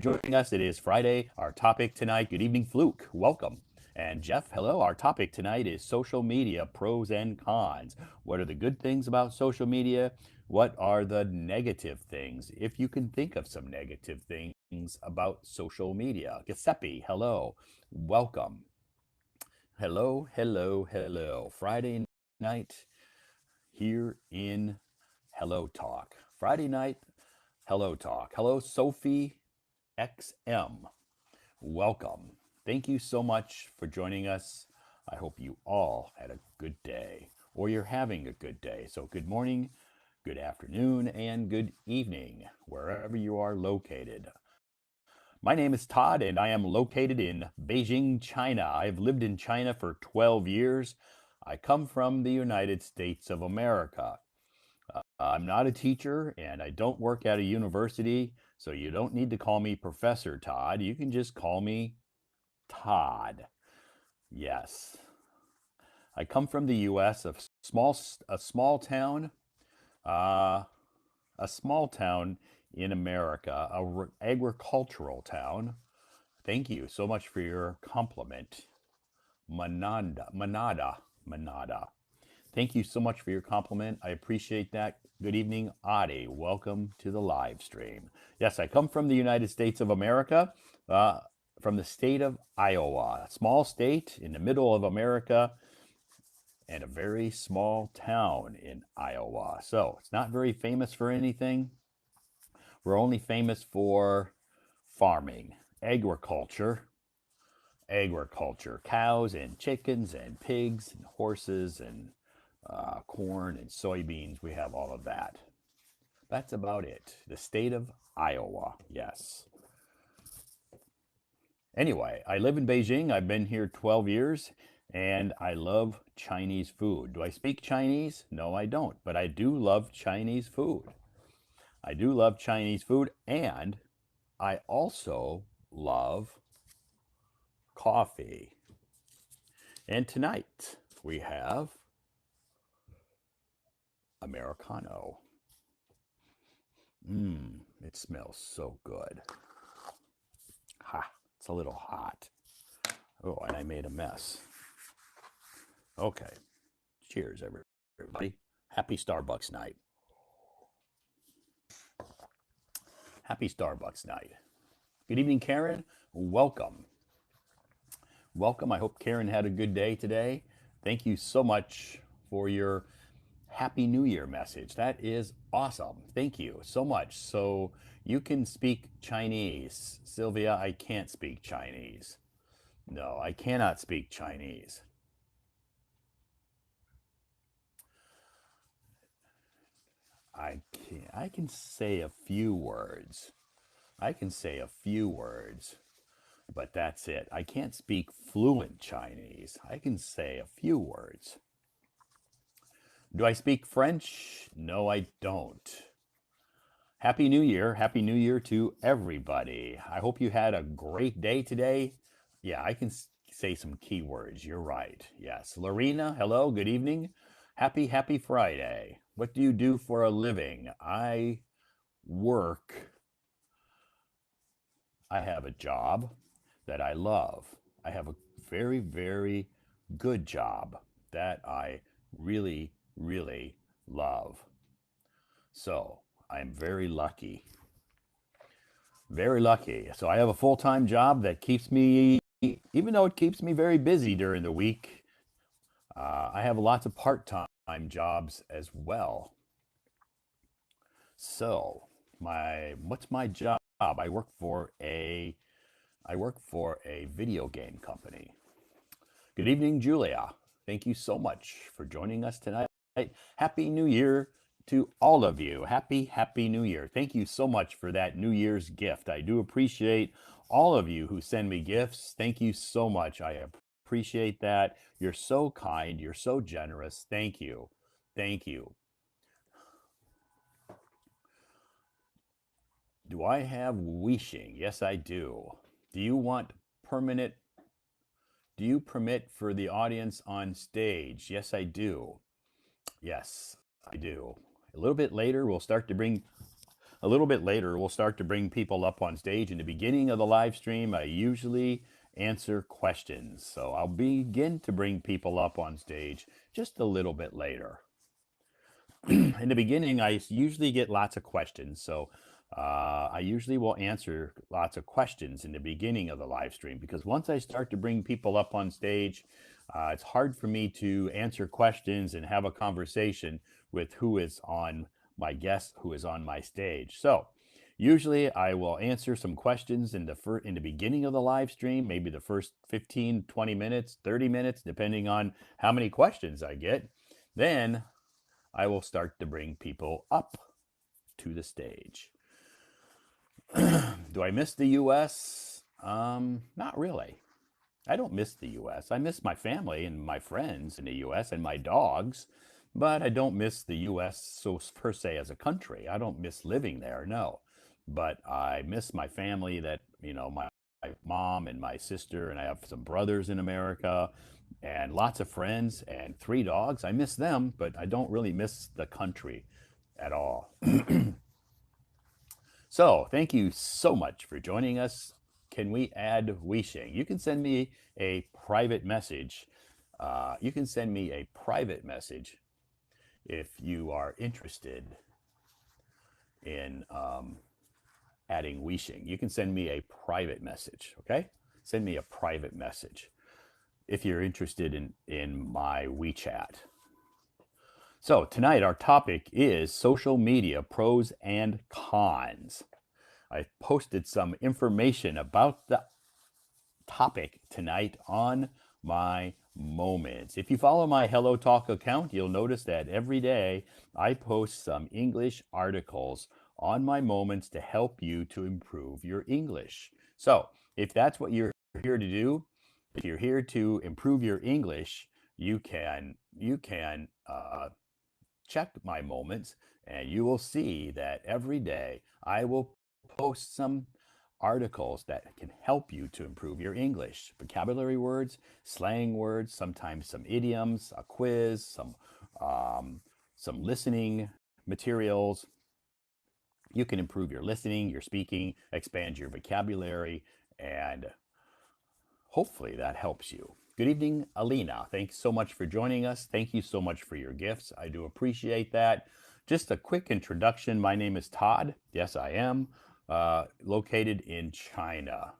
joining us. It is Friday. Our topic tonight, good evening, Fluke. Welcome. And Jeff, hello. Our topic tonight is social media pros and cons. What are the good things about social media? What are the negative things? If you can think of some negative things about social media. Giuseppe, hello. Welcome. Hello, hello, hello. Friday night here in Hello Talk. Friday night, Hello Talk. Hello, Sophie XM. Welcome. Thank you so much for joining us. I hope you all had a good day or you're having a good day. So, good morning, good afternoon, and good evening, wherever you are located. My name is Todd, and I am located in Beijing, China. I've lived in China for 12 years. I come from the United States of America. I'm not a teacher and I don't work at a university, so you don't need to call me Professor Todd. You can just call me Todd. Yes. I come from the US, a small town, uh, a small town in America, agricultural town. Thank you so much for your compliment. Manada. Thank you so much for your compliment. I appreciate that. Good evening, Adi. Welcome to the live stream. Yes, I come from the United States of America, uh, from the state of Iowa, a small state in the middle of America and a very small town in Iowa. So it's not very famous for anything. We're only famous for farming, agriculture, cows and chickens and pigs and horses and corn and soybeans. We have all of that. That's about it. The state of Iowa, yes. Anyway, I live in Beijing. I've been here 12 years and I love Chinese food. Do I speak Chinese? No, I don't, but I do love Chinese food. I do love Chinese food and I also love coffee. And tonight we have Americano. It smells so good. Ha, it's a little hot. Oh, and I made a mess. Okay. Cheers, everybody. Happy Starbucks night. Happy Starbucks night. Good evening, Karen. Welcome. Welcome. I hope Karen had a good day today. Thank you so much for your Happy New Year message. That is awesome. Thank you so much. So you can speak Chinese. Sylvia, I can't speak Chinese. No, I cannot speak Chinese. I can say a few words. I can say a few words, but that's it. I can't speak fluent Chinese. I can say a few words. Do I speak French? No, I don't. Happy New Year. Happy New Year to everybody. I hope you had a great day today. Yeah, I can say some keywords. You're right. Yes. Lorena, hello. Good evening. Happy Friday. What do you do for a living? I work. I have a job that I love. I have a very good job that I really love. So I'm very lucky. Very lucky. So I have a full-time job that keeps me, even though it keeps me very busy during the week, I have lots of part-time jobs as well. So what's my job? I work for a video game company. Good evening, Julia. Thank you so much for joining us tonight. Happy New Year to all of you. Happy New Year. Thank you so much for that New Year's gift. I do appreciate all of you who send me gifts. Thank you so much. I appreciate that. You're so kind. You're so generous. Thank you. Thank you. Do I have wishing? Yes, I do. Do you want permanent? Do you permit for the audience on stage? Yes, I do. Yes, I do. A little bit later, we'll start to bring A little bit later, we'll start to bring people up on stage. In the beginning of the live stream, I usually answer questions. So I'll begin to bring people up on stage just a little bit later. In the beginning, I usually get lots of questions. So I usually will answer lots of questions in the beginning of the live stream because once I start to bring people up on stage, it's hard for me to answer questions and have a conversation with who is on my guest, who is on my stage. So usually I will answer some questions in the beginning of the live stream, maybe the first 15, 20 minutes, 30 minutes, depending on how many questions I get. Then I will start to bring people up to the stage. Do I miss the US? Not really. I don't miss the US. I miss my family and my friends in the US and my dogs, but I don't miss the US so per se as a country. I don't miss living there, no. But I miss my family that, my mom and my sister, and I have some brothers in America and lots of friends and three dogs. I miss them, but I don't really miss the country at all. So, thank you so much for joining us. Can we add wishing? You can send me a private message. You can send me a private message if you are interested in adding wishing. You can send me a private message, okay? Send me a private message if you're interested in my WeChat. So tonight our topic is social media pros and cons. I posted some information about the topic tonight on my moments. If you follow my Hello Talk account, you'll notice that every day I post some English articles on my moments to help you to improve your English. So if that's what you're here to do, if you're here to improve your English, you can check my moments, and you will see that every day I will post some articles that can help you to improve your English. Vocabulary words, slang words, sometimes some idioms, a quiz, some listening materials. You can improve your listening, your speaking, expand your vocabulary, and hopefully that helps you. Good evening, Alina. Thanks so much for joining us. Thank you so much for your gifts. I do appreciate that. Just a quick introduction. My name is Todd. Yes, I am located in China.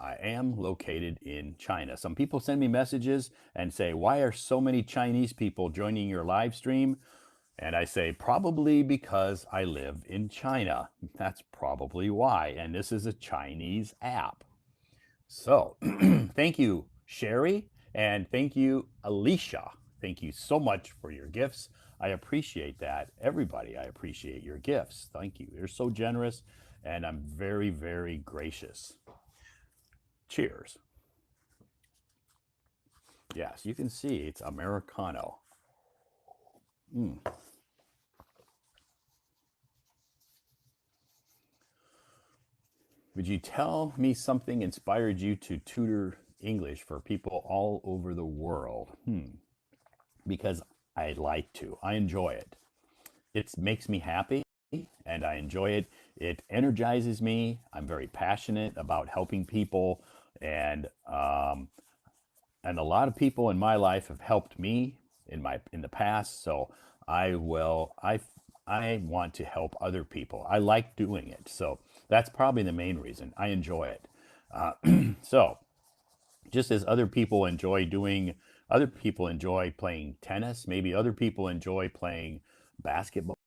I am located in China. Some people send me messages and say, why are so many Chinese people joining your live stream? And I say, probably because I live in China. That's probably why. And this is a Chinese app. So thank you, Sherry, and thank you, Alicia. Thank you so much for your gifts. I appreciate that. Everybody, I appreciate your gifts. Thank you. You're so generous, and I'm very, very gracious. Cheers. Yes, you can see it's Americano. Mm. Would you tell me something inspired you to tutor English for people all over the world? Because I like to. I enjoy it. It makes me happy and I enjoy it. It energizes me. I'm very passionate about helping people, and and a lot of people in my life have helped me in the past. So I will I want to help other people. I like doing it. So that's probably the main reason. I enjoy it. So just as other people enjoy playing tennis, maybe other people enjoy playing basketball.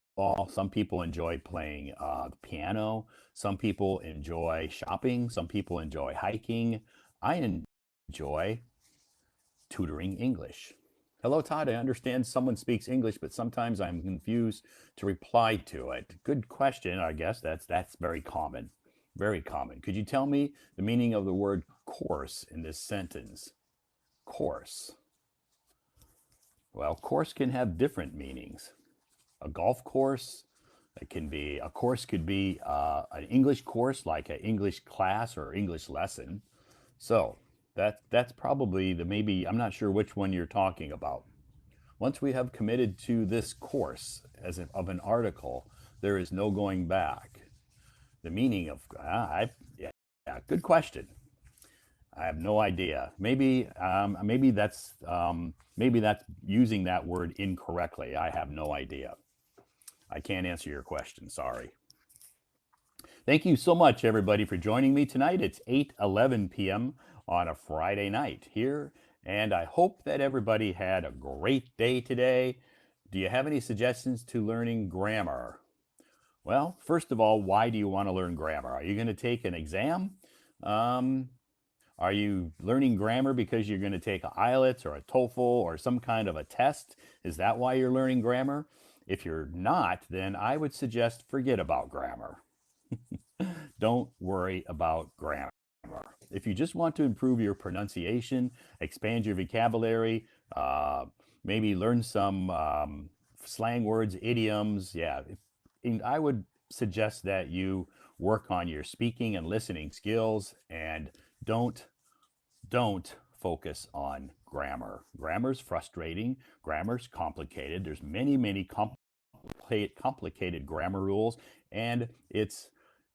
Some people enjoy playing the piano. Some people enjoy shopping. Some people enjoy hiking. I enjoy tutoring English. Hello, Todd. I understand someone speaks English, but sometimes I'm confused to reply to it. Good question. I guess that's very common. Very common. Could you tell me the meaning of the word course in this sentence? Course. Well, course can have different meanings. A golf course, a course could be an English course, like an English class or English lesson. So that's probably maybe, I'm not sure which one you're talking about. Once we have committed to this course of an article, there is no going back. The meaning of, yeah, good question. I have no idea. Maybe that's using that word incorrectly. I have no idea. I can't answer your question. Sorry. Thank you so much, everybody, for joining me tonight. It's 8:11 p.m. on a Friday night here, and I hope that everybody had a great day today. Do you have any suggestions to learning grammar? Well, first of all, why do you want to learn grammar? Are you going to take an exam? Um, are you learning grammar because you're going to take a IELTS or a TOEFL or some kind of a test? Is that why you're learning grammar? If you're not, then I would suggest forget about grammar. Don't worry about grammar. If you just want to improve your pronunciation, expand your vocabulary, uh, maybe learn some slang words, idioms, yeah, and I would suggest that you work on your speaking and listening skills and don't don't focus on grammar. Grammar's frustrating. Grammar's complicated. There's many complicated grammar rules, and it's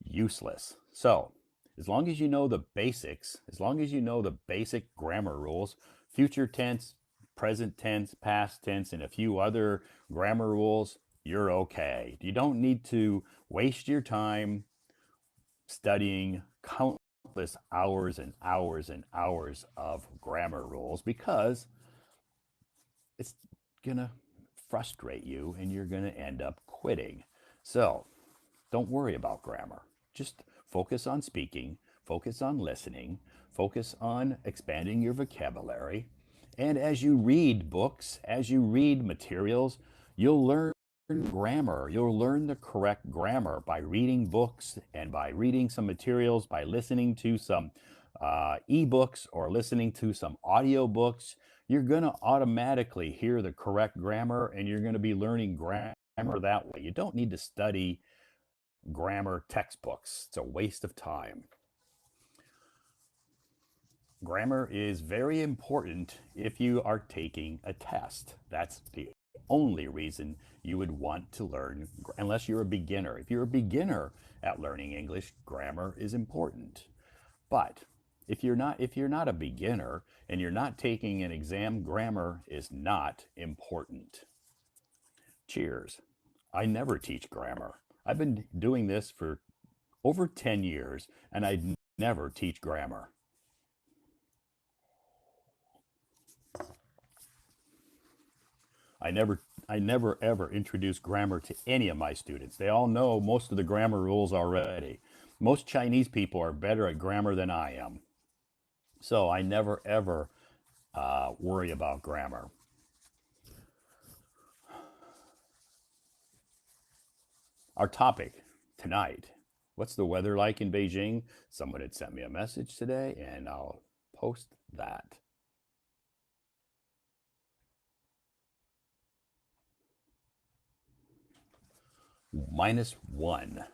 useless. So, as long as you know the basics, as long as you know the basic grammar rules, future tense, present tense, past tense, and a few other grammar rules, you're okay. You don't need to waste your time studying countless hours and hours and hours of grammar rules because it's going to frustrate you and you're going to end up quitting. So don't worry about grammar. Just focus on speaking, focus on listening, focus on expanding your vocabulary. And as you read books, as you read materials, you'll learn grammar. You'll learn the correct grammar by reading books and by reading some materials, by listening to some ebooks or listening to some audiobooks. You're going to automatically hear the correct grammar and you're going to be learning grammar that way. You don't need to study grammar textbooks. It's a waste of time. Grammar is very important if you are taking a test. That's the only reason you would want to learn, unless you're a beginner. If you're a beginner at learning English, grammar is important. But if you're not a beginner and you're not taking an exam, grammar is not important. Cheers. I never teach grammar. I've been doing this for over 10 years and I never teach grammar. I never ever introduce grammar to any of my students. They all know most of the grammar rules already. Most Chinese people are better at grammar than I am. So I never ever worry about grammar. Our topic tonight, what's the weather like in Beijing? Someone had sent me a message today and I'll post that. -1.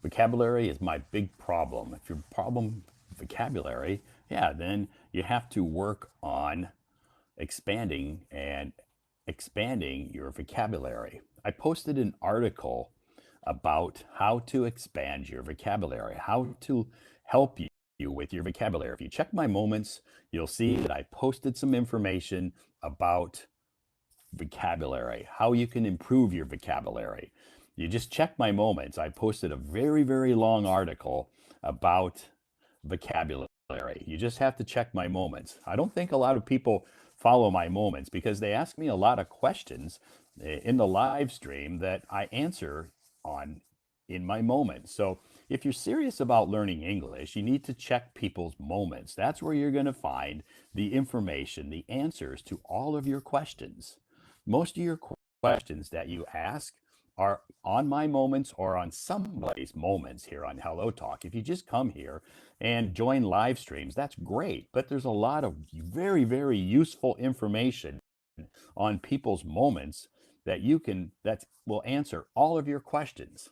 Vocabulary is my big problem. If your problem vocabulary, yeah, then you have to work on expanding your vocabulary. I posted an article about how to expand your vocabulary, how to help you with your vocabulary. If you check my moments, you'll see that I posted some information about vocabulary, how you can improve your vocabulary. You just check my moments. I posted a very long article about vocabulary. You just have to check my moments. I don't think a lot of people follow my moments because they ask me a lot of questions in the live stream that I answer on in my moments. So if you're serious about learning English, you need to check people's moments. That's where you're going to find the information, the answers to all of your questions. Most of your questions that you ask are on my moments or on somebody's moments here on Hello Talk. If you just come here and join live streams, that's great. But there's a lot of very useful information on people's moments that will answer all of your questions.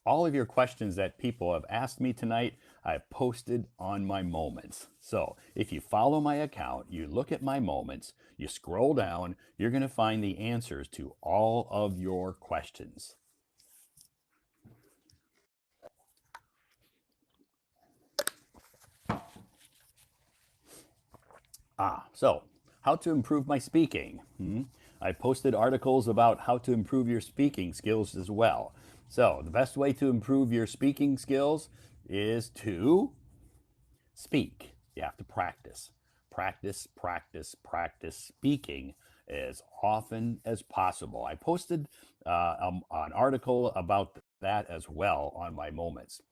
all of your questions that people have asked me tonight, I've posted on my moments. So if you follow my account, you look at my moments, you scroll down, you're going to find the answers to all of your questions. So how to improve my speaking. I posted articles about how to improve your speaking skills as well. So the best way to improve your speaking skills is to speak. You have to practice. Practice, practice, practice speaking as often as possible. I posted an article about that as well on my moments.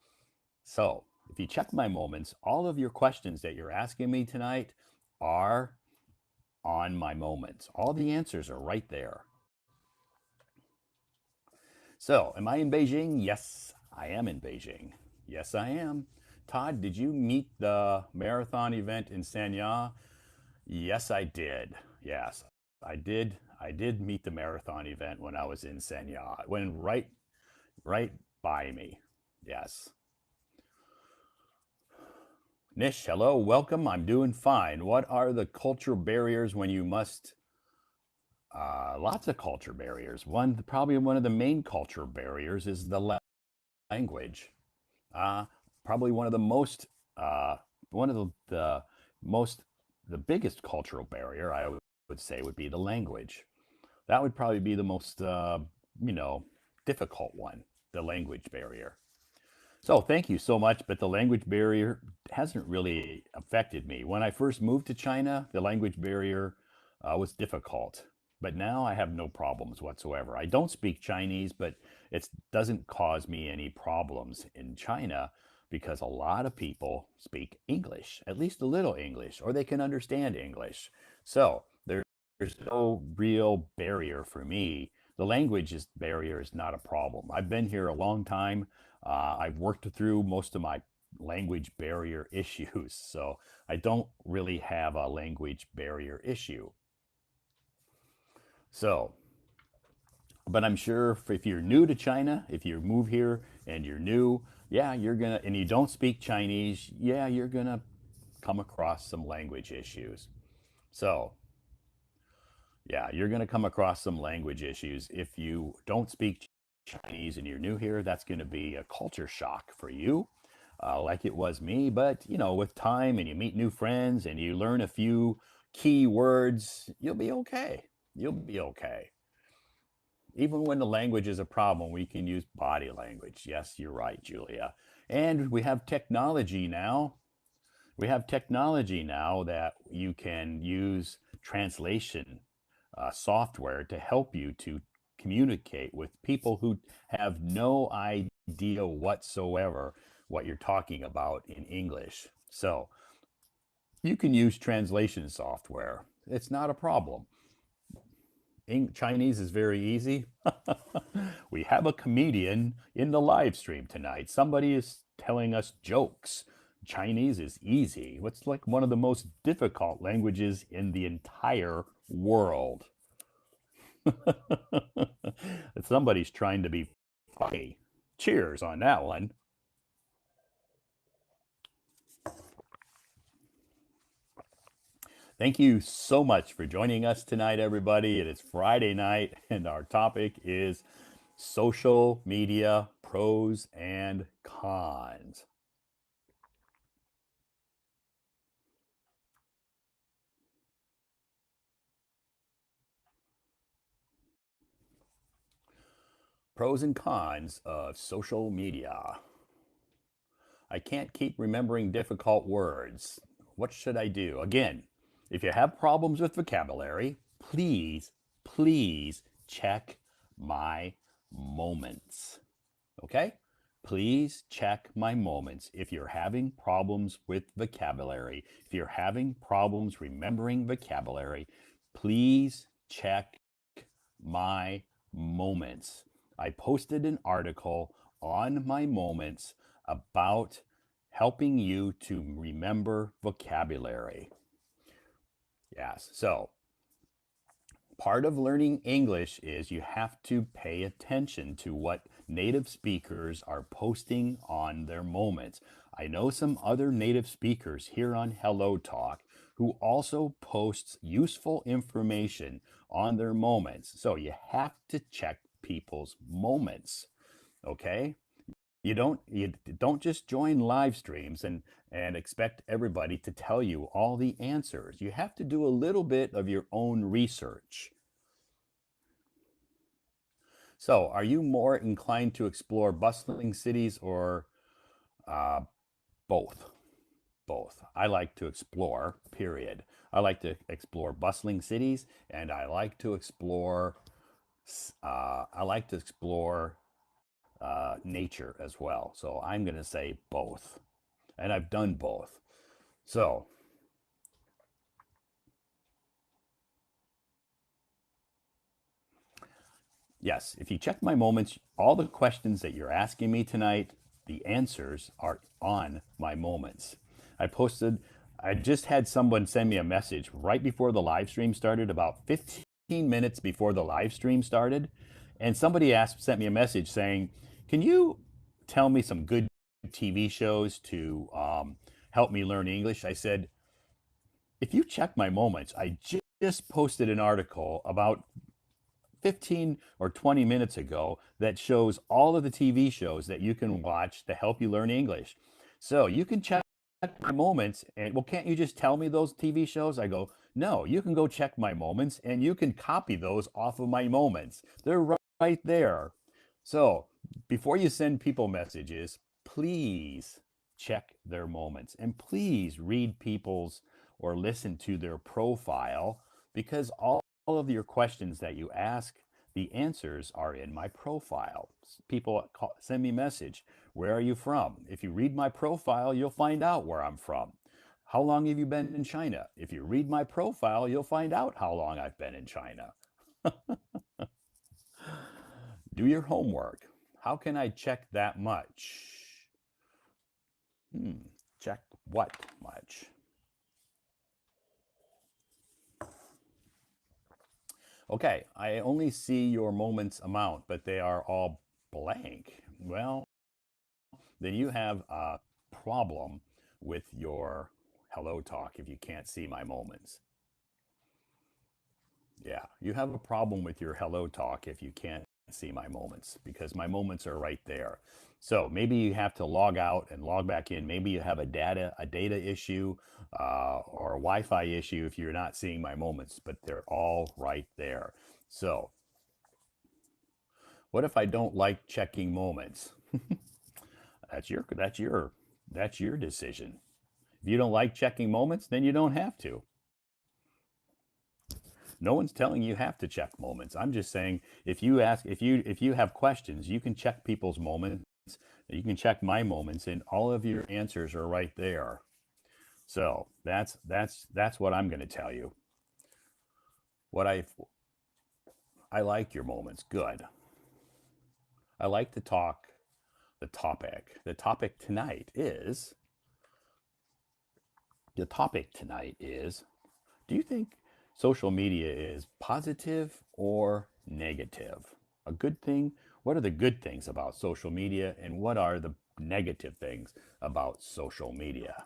So if you check my moments, all of your questions that you're asking me tonight are on my moments. All the answers are right there. So, am I in Beijing? Yes, I am in Beijing. Yes, I am. Todd, did you meet the marathon event in Sanya? Yes, I did. Yes, I did. I did meet the marathon event when I was in Sanya. It went right by me. Yes. Nish, hello, welcome. I'm doing fine. What are the cultural barriers when you must lots of culture barriers. Probably one of the main culture barriers is the language. Uh, Probably uh, one of the most, the biggest cultural barrier I would say would be the language. That would probably be the most, you know, difficult one, the language barrier. So thank you so much, but the language barrier hasn't really affected me. When I first moved to China, the language barrier was difficult, but now I have no problems whatsoever. I don't speak Chinese, but it doesn't cause me any problems in China because a lot of people speak English, at least a little English, or they can understand English. So there's no real barrier for me. The barrier is not a problem. I've been here a long time. I've worked through most of my language barrier issues, so I don't really have a language barrier issue. So, but I'm sure if you're new to China, if you move here and you're new, yeah, and you don't speak Chinese, yeah, you're gonna come across some language issues. So, yeah, you're going to come across some language issues. If you don't speak Chinese and you're new here, that's going to be a culture shock for you, like it was me. But, you know, with time and you meet new friends and you learn a few key words, you'll be okay. You'll be okay. Even when the language is a problem, we can use body language. Yes, you're right, Julia. And we have technology now. We have technology now that you can use translation software to help you to communicate with people who have no idea whatsoever what you're talking about in English. So you can use translation software. It's not a problem. Chinese is very easy. We have a comedian in the live stream tonight. Somebody is telling us jokes. Chinese is easy. What's like one of the most difficult languages in the entire world. Somebody's trying to be funny. Cheers on that one. Thank you so much for joining us tonight, everybody. It is Friday night, and our topic is social media pros and cons. Pros and cons of social media. I can't keep remembering difficult words. What should I do? Again, if you have problems with vocabulary, please check my moments. Okay? Please check my moments. If you're having problems with vocabulary, if you're having problems remembering vocabulary, please check my moments. I posted an article on my moments about helping you to remember vocabulary. Yes, so part of learning English is you have to pay attention to what native speakers are posting on their moments. I know some other native speakers here on Hello Talk who also posts useful information on their moments. So you have to check people's moments, okay? You don't just join live streams and expect everybody to tell you all the answers. You have to do a little bit of your own research. So, are you more inclined to explore bustling cities or uh, both? Both. I like to explore, period. I like to explore bustling cities and I like to explore nature as well. So I'm going to say both. And I've done both. So, yes, if you check my moments, all the questions that you're asking me tonight, the answers are on my moments. I posted, I just had someone send me a message right before the live stream started, about 15 minutes before the live stream started. And somebody sent me a message saying, can you tell me some good TV shows to help me learn English? I said, if you check my moments, I just posted an article about 15 or 20 minutes ago that shows all of the TV shows that you can watch to help you learn English. So you can check my moments and, well, can't you just tell me those TV shows? I go, no, you can go check my moments and you can copy those off of my moments. They're right there. So before you send people messages, please check their moments and please read people's or listen to their profile, because all of your questions that you ask, the answers are in my profile. People send me a message. Where are you from? If you read my profile, you'll find out where I'm from. How long have you been in China? If you read my profile, you'll find out how long I've been in China. Do your homework. How can I check that much? Check what much? Okay, I only see your moments amount, but they are all blank. Well, then you have a problem with your Hello Talk if you can't see my moments. Yeah, you have a problem with your Hello Talk if you can't see my moments, because my moments are right there. So maybe you have to log out and log back in. Maybe you have a data issue or a Wi-Fi issue if you're not seeing my moments, but they're all right there. So what if I don't like checking moments? That's your decision. If you don't like checking moments, then you don't have to. No one's telling you have to check moments. I'm just saying, if you have questions, you can check people's moments. You can check my moments, and all of your answers are right there. So that's what I'm going to tell you. What I like your moments. Good. I like to talk the topic. The topic tonight is, do you think social media is positive or negative? A good thing? What are the good things about social media, and what are the negative things about social media?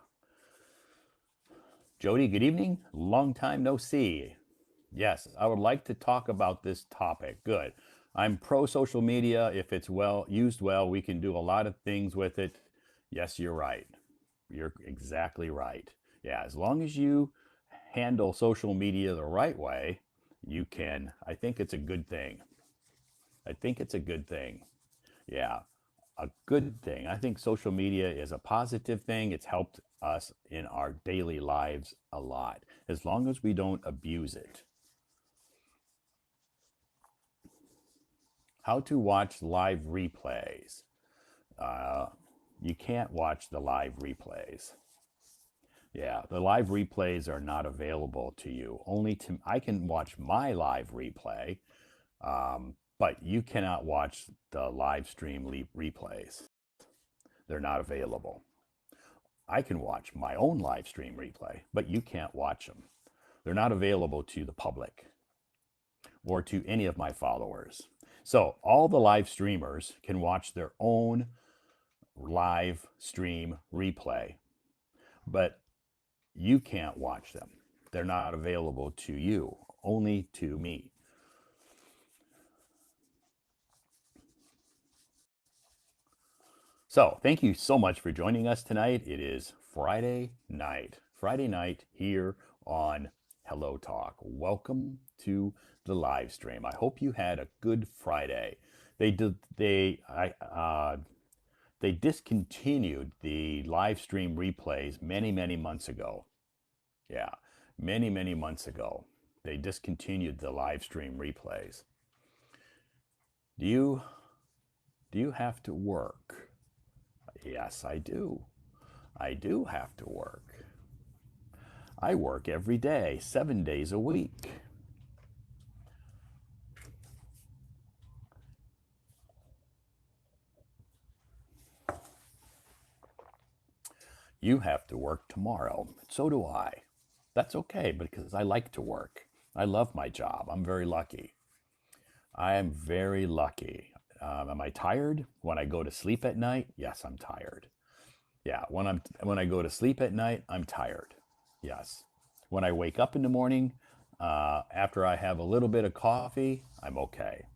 Jody, good evening. Long time no see. Yes, I would like to talk about this topic. Good. I'm pro social media. If it's well used well, we can do a lot of things with it. Yes, you're right. You're exactly right. Yeah, as long as you handle social media the right way, you can. I think it's a good thing. I think it's a good thing. Yeah, a good thing. I think social media is a positive thing. It's helped us in our daily lives a lot, as long as we don't abuse it. How to watch live replays. Uh, you can't watch the live replays. Yeah, the live replays are not available to you. I can watch my live replay, but you cannot watch the live stream replays. They're not available. I can watch my own live stream replay, but you can't watch them. They're not available to the public or to any of my followers. So all the live streamers can watch their own live stream replay, but you can't watch them. They're not available to you, only to me. So thank you so much for joining us tonight. It is Friday night here on Hello Talk. Welcome to the live stream. I hope you had a good Friday. They discontinued the live stream replays many months ago. Yeah, many months ago. They discontinued the live stream replays. Do you have to work? Yes, I do. I do have to work. I work every day, 7 days a week. You have to work tomorrow. So do I. That's okay because I like to work. I love my job. I'm very lucky. I am very lucky. Am I tired when I go to sleep at night? Yes, I'm tired. Yeah, when I go to sleep at night, I'm tired. Yes. When I wake up in the morning, after I have a little bit of coffee, I'm okay.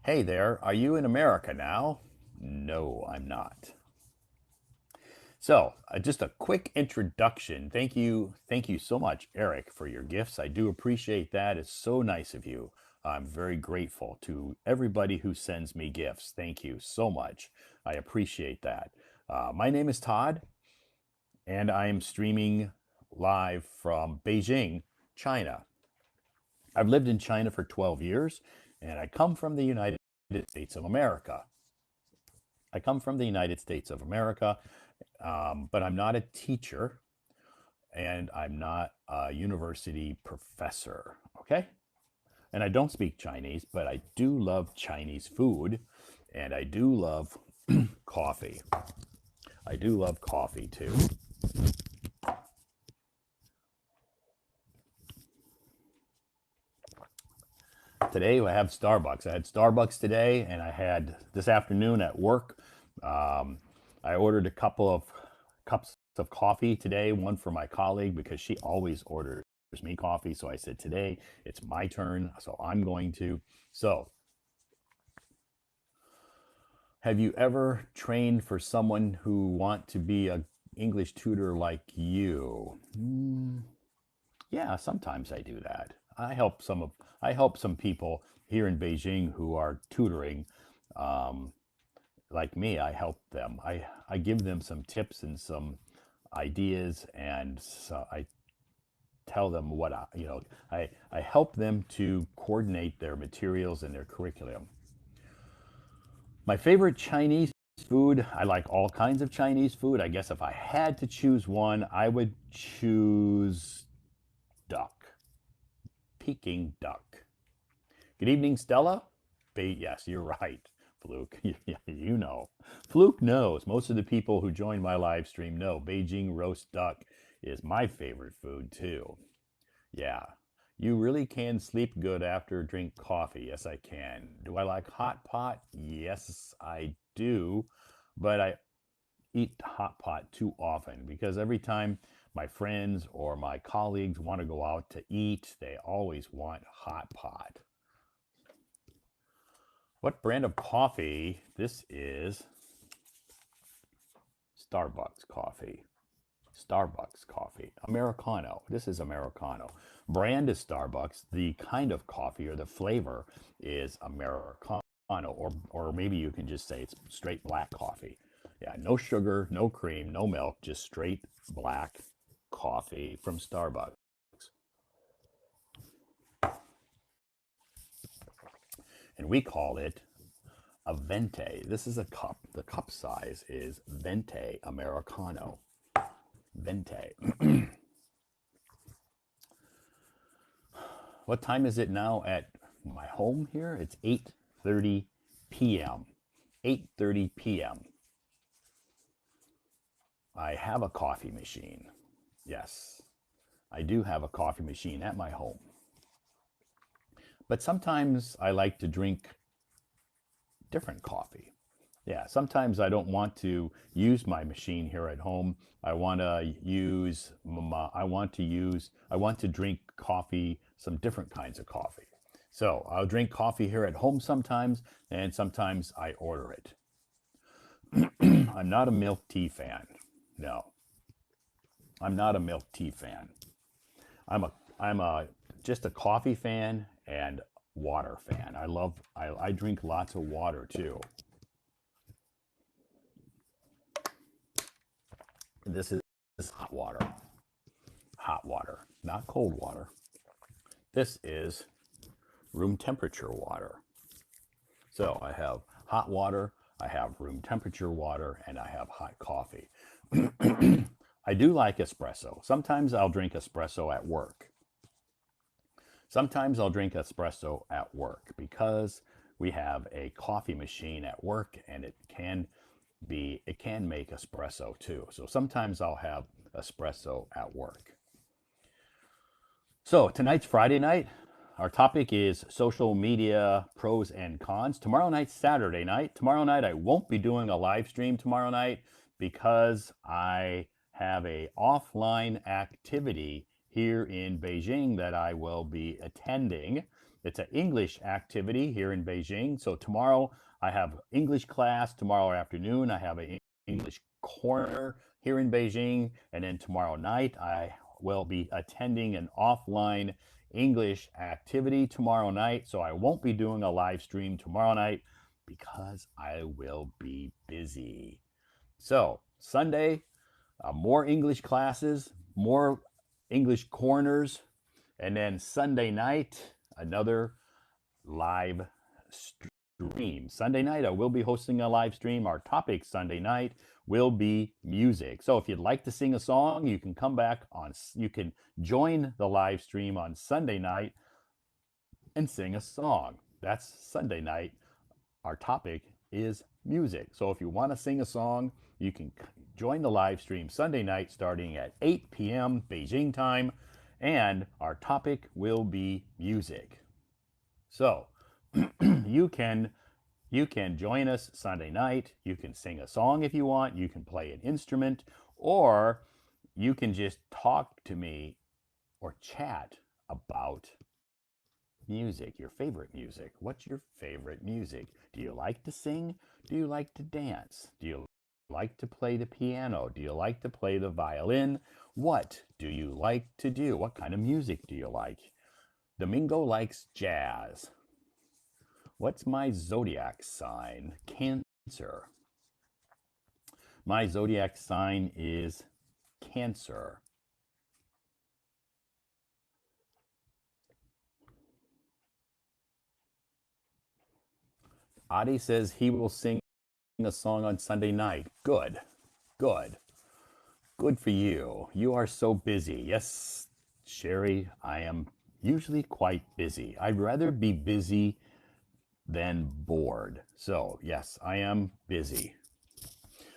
Hey there, are you in America now? No, I'm not. So, just a quick introduction. Thank you so much, Eric, for your gifts. I do appreciate that. It's so nice of you. I'm very grateful to everybody who sends me gifts. Thank you so much. I appreciate that. My name is Todd, and I am streaming live from Beijing, China. I've lived in China for 12 years, and I come from the United States of America. I come from the United States of America, but I'm not a teacher and I'm not a university professor. Okay. And I don't speak Chinese, but I do love Chinese food and I do love coffee. I do love coffee too. Today I have Starbucks. I had Starbucks today and I had this afternoon at work. I ordered a couple of cups of coffee today, one for my colleague because she always orders me coffee. So I said, today it's my turn. So I'm going to. So, have you ever trained for someone who want to be a English tutor like you? Yeah, sometimes I do that. I help some people here in Beijing who are tutoring. Um, like me, I help them. I give them some tips and some ideas, and so I tell them what I help them to coordinate their materials and their curriculum. My favorite Chinese food, I like all kinds of Chinese food. I guess if I had to choose one, I would choose duck, Peking duck. Good evening, Stella. Yes, you're right, Fluke. You know. Fluke knows. Most of the people who join my live stream know Beijing roast duck is my favorite food too. Yeah. You really can sleep good after drink coffee. Yes, I can. Do I like hot pot? Yes, I do. But I eat hot pot too often because every time my friends or my colleagues want to go out to eat, they always want hot pot. What brand of coffee? This is Starbucks coffee. Starbucks coffee. Americano. This is Americano. Brand is Starbucks. The kind of coffee or the flavor is Americano. Or maybe you can just say it's straight black coffee. Yeah, no sugar, no cream, no milk, just straight black coffee from Starbucks. And we call it a venti. This is a cup. The cup size is venti Americano. Venti. What time is it now at my home here? It's 8:30 p.m. 8:30 p.m. I have a coffee machine. Yes, I do have a coffee machine at my home. But sometimes I like to drink different coffee. Yeah, sometimes I don't want to use my machine here at home. I want to use I want to drink coffee, some different kinds of coffee. So I'll drink coffee here at home sometimes, and sometimes I order it. I'm not a milk tea fan. No, I'm not a milk tea fan. I'm a just a coffee fan and water fan. I drink lots of water too. This is hot water, not cold water. This is room temperature water. So I have hot water, I have room temperature water, and I have hot coffee. I do like espresso. Sometimes I'll drink espresso at work. Sometimes I'll drink espresso at work because we have a coffee machine at work and it can make espresso too. So sometimes I'll have espresso at work. So tonight's Friday night. Our topic is social media pros and cons. Tomorrow night's Saturday night. Tomorrow night I won't be doing a live stream tomorrow night because I have a offline activity here in Beijing that I will be attending. It's an English activity here in Beijing. So tomorrow I have English class. Tomorrow afternoon I have an English corner here in Beijing. And then tomorrow night I will be attending an offline English activity tomorrow night. So I won't be doing a live stream tomorrow night because I will be busy. So Sunday, more English classes, more English corners, and then Sunday night, another live stream. Sunday night, I will be hosting a live stream. Our topic Sunday night will be music. So if you'd like to sing a song, you can you can join the live stream on Sunday night and sing a song. That's Sunday night. Our topic is music. So if you want to sing a song, you can join the live stream Sunday night starting at 8 p.m. Beijing time, and our topic will be music. So you can join us Sunday night. You can sing a song if you want. You can play an instrument, or you can just talk to me or chat about music, your favorite music. What's your favorite music? Do you like to sing? Do you like to dance? Do you like to play the piano? Do you like to play the violin? What do you like to do? What kind of music do you like? Domingo likes jazz. What's my zodiac sign? Cancer. My zodiac sign is Cancer. Adi says he will sing a song on Sunday night. Good. Good. Good for you. You are so busy. Yes, Sherry, I am usually quite busy. I'd rather be busy than bored. So, yes, I am busy.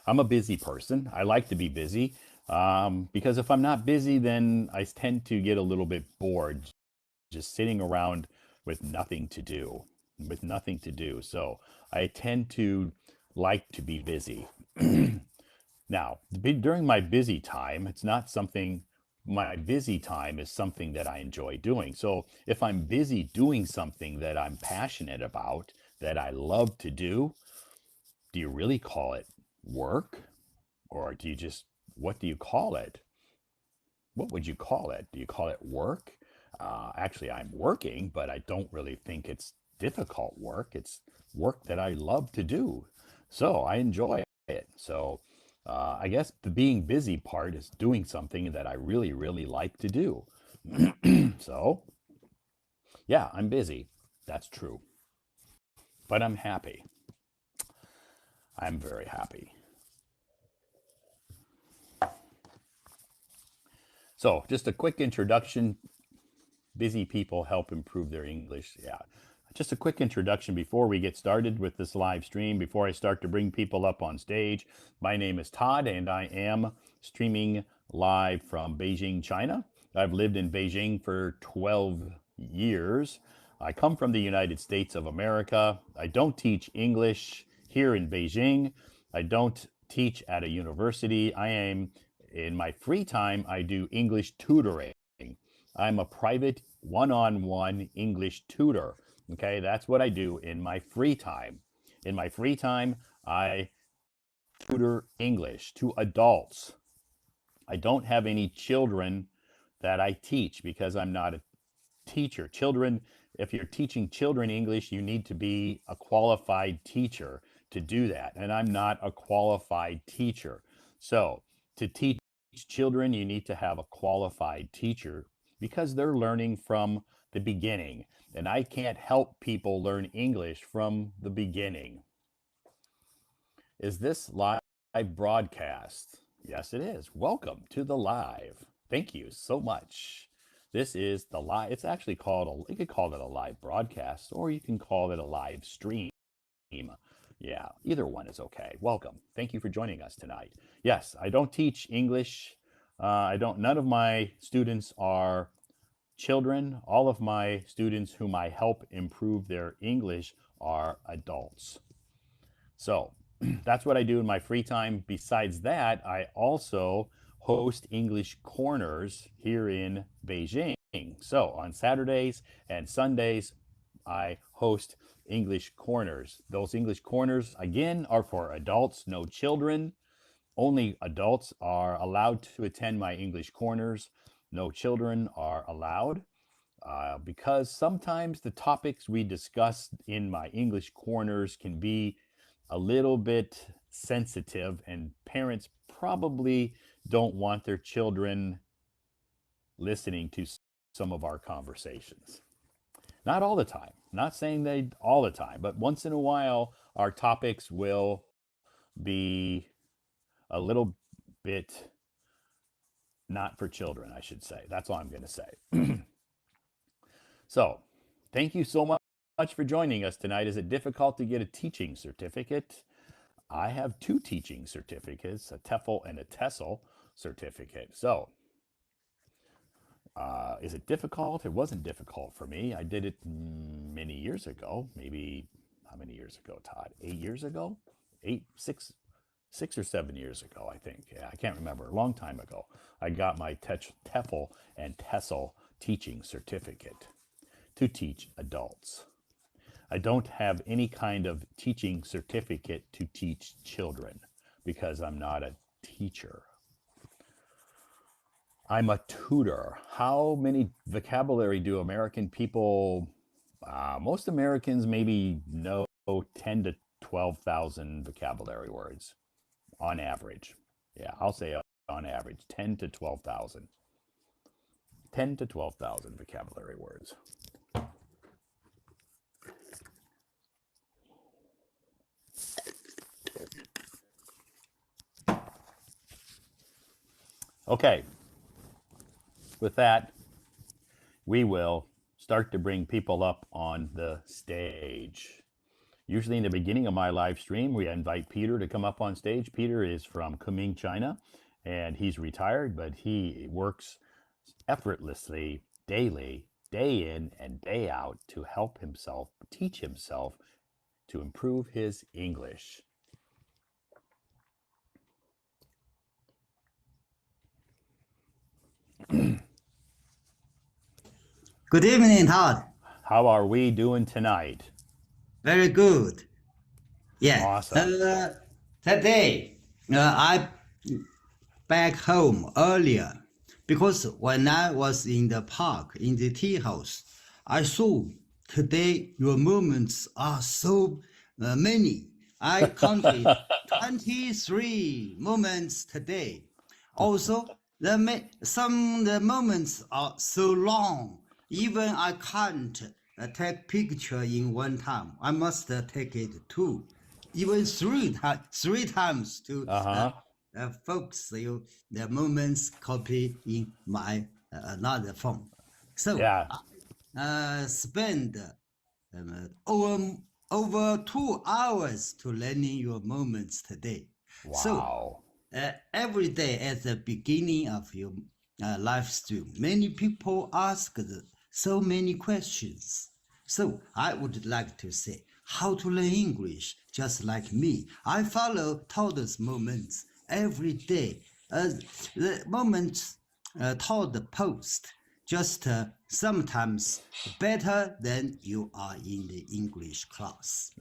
I'm a busy person. I like to be busy because if I'm not busy, then I tend to get a little bit bored just sitting around with nothing to do. With nothing to do. So, I tend to like to be busy. Now, during my busy time, it's not something, my busy time is something that I enjoy doing. So if I'm busy doing something that I'm passionate about, that I love to do you really call it work? Or do you just, what do you call it? What would you call it? Do you call it work? Actually, I'm working, but I don't really think it's difficult work. It's work that I love to do. So I enjoy it. So I guess the being busy part is doing something that I really, really like to do. So yeah, I'm busy. That's true. But I'm happy. I'm very happy. So just a quick introduction. Busy people help improve their English. Yeah. Just a quick introduction before we get started with this live stream, before I start to bring people up on stage. My name is Todd, and I am streaming live from Beijing, China. I've lived in Beijing for 12 years. I come from the United States of America. I don't teach English here in Beijing. I don't teach at a university. I am, in my free time, I do English tutoring. I'm a private one-on-one English tutor. Okay, that's what I do in my free time. In my free time, I tutor English to adults. I don't have any children that I teach because I'm not a teacher. Children, if you're teaching children English, you need to be a qualified teacher to do that. And I'm not a qualified teacher. So to teach children, you need to have a qualified teacher because they're learning from the beginning. And I can't help people learn English from the beginning. Is this live broadcast? Yes, it is. Welcome to the live. Thank you so much. This is the live. It's actually called you could call it a live broadcast, or you can call it a live stream. Yeah, either one is okay. Welcome. Thank you for joining us tonight. Yes, I don't teach English. None of my students are children. All of my students whom I help improve their English are adults. So that's what I do in my free time. Besides that, I also host English corners here in Beijing. So on Saturdays and Sundays, I host English corners. Those English corners, again, are for adults, no children. Only adults are allowed to attend my English corners. No children are allowed. Because sometimes the topics we discuss in my English corners can be a little bit sensitive, and parents probably don't want their children listening to some of our conversations. Not all the time, not saying they all the time, but once in a while, our topics will be a little bit not for children, I should say. That's all I'm going to say. So, thank you so much for joining us tonight. Is it difficult to get a teaching certificate? I have 2 teaching certificates, a TEFL and a TESOL certificate. So, is it difficult? It wasn't difficult for me. I did it many years ago. Maybe, how many years ago, Todd? 8 years ago? 6 or 7 years ago, I think. Yeah, I can't remember. A long time ago. I got my TEFL and TESOL teaching certificate to teach adults. I don't have any kind of teaching certificate to teach children because I'm not a teacher. I'm a tutor. How many vocabulary do American people, most Americans maybe know 10 to 12,000 vocabulary words on average. Yeah, I'll say on average, 10 to 12,000. 10 to 12,000 vocabulary words. Okay, with that, we will start to bring people up on the stage. Usually in the beginning of my live stream, we invite Peter to come up on stage. Peter is from Kunming, China, and he's retired, but he works effortlessly, daily, day in and day out to help himself, teach himself to improve his English. Good evening, Todd. How are we doing tonight? Very good. Yeah. Awesome. Today, I back home earlier because when I was in the park in the tea house, I saw today your movements are so many. I counted 23 moments today. Also, some the moments are so long. Even I can't take picture in one time. I must take it 2, even 3 times to focus the moments copy in my another phone. So Yeah. spend over 2 hours to learning your moments today. Wow. So every day at the beginning of your live stream, many people ask so many questions. So I would like to say how to learn English just like me. I follow Todd's moments every day. The moments Todd post just sometimes better than you are in the English class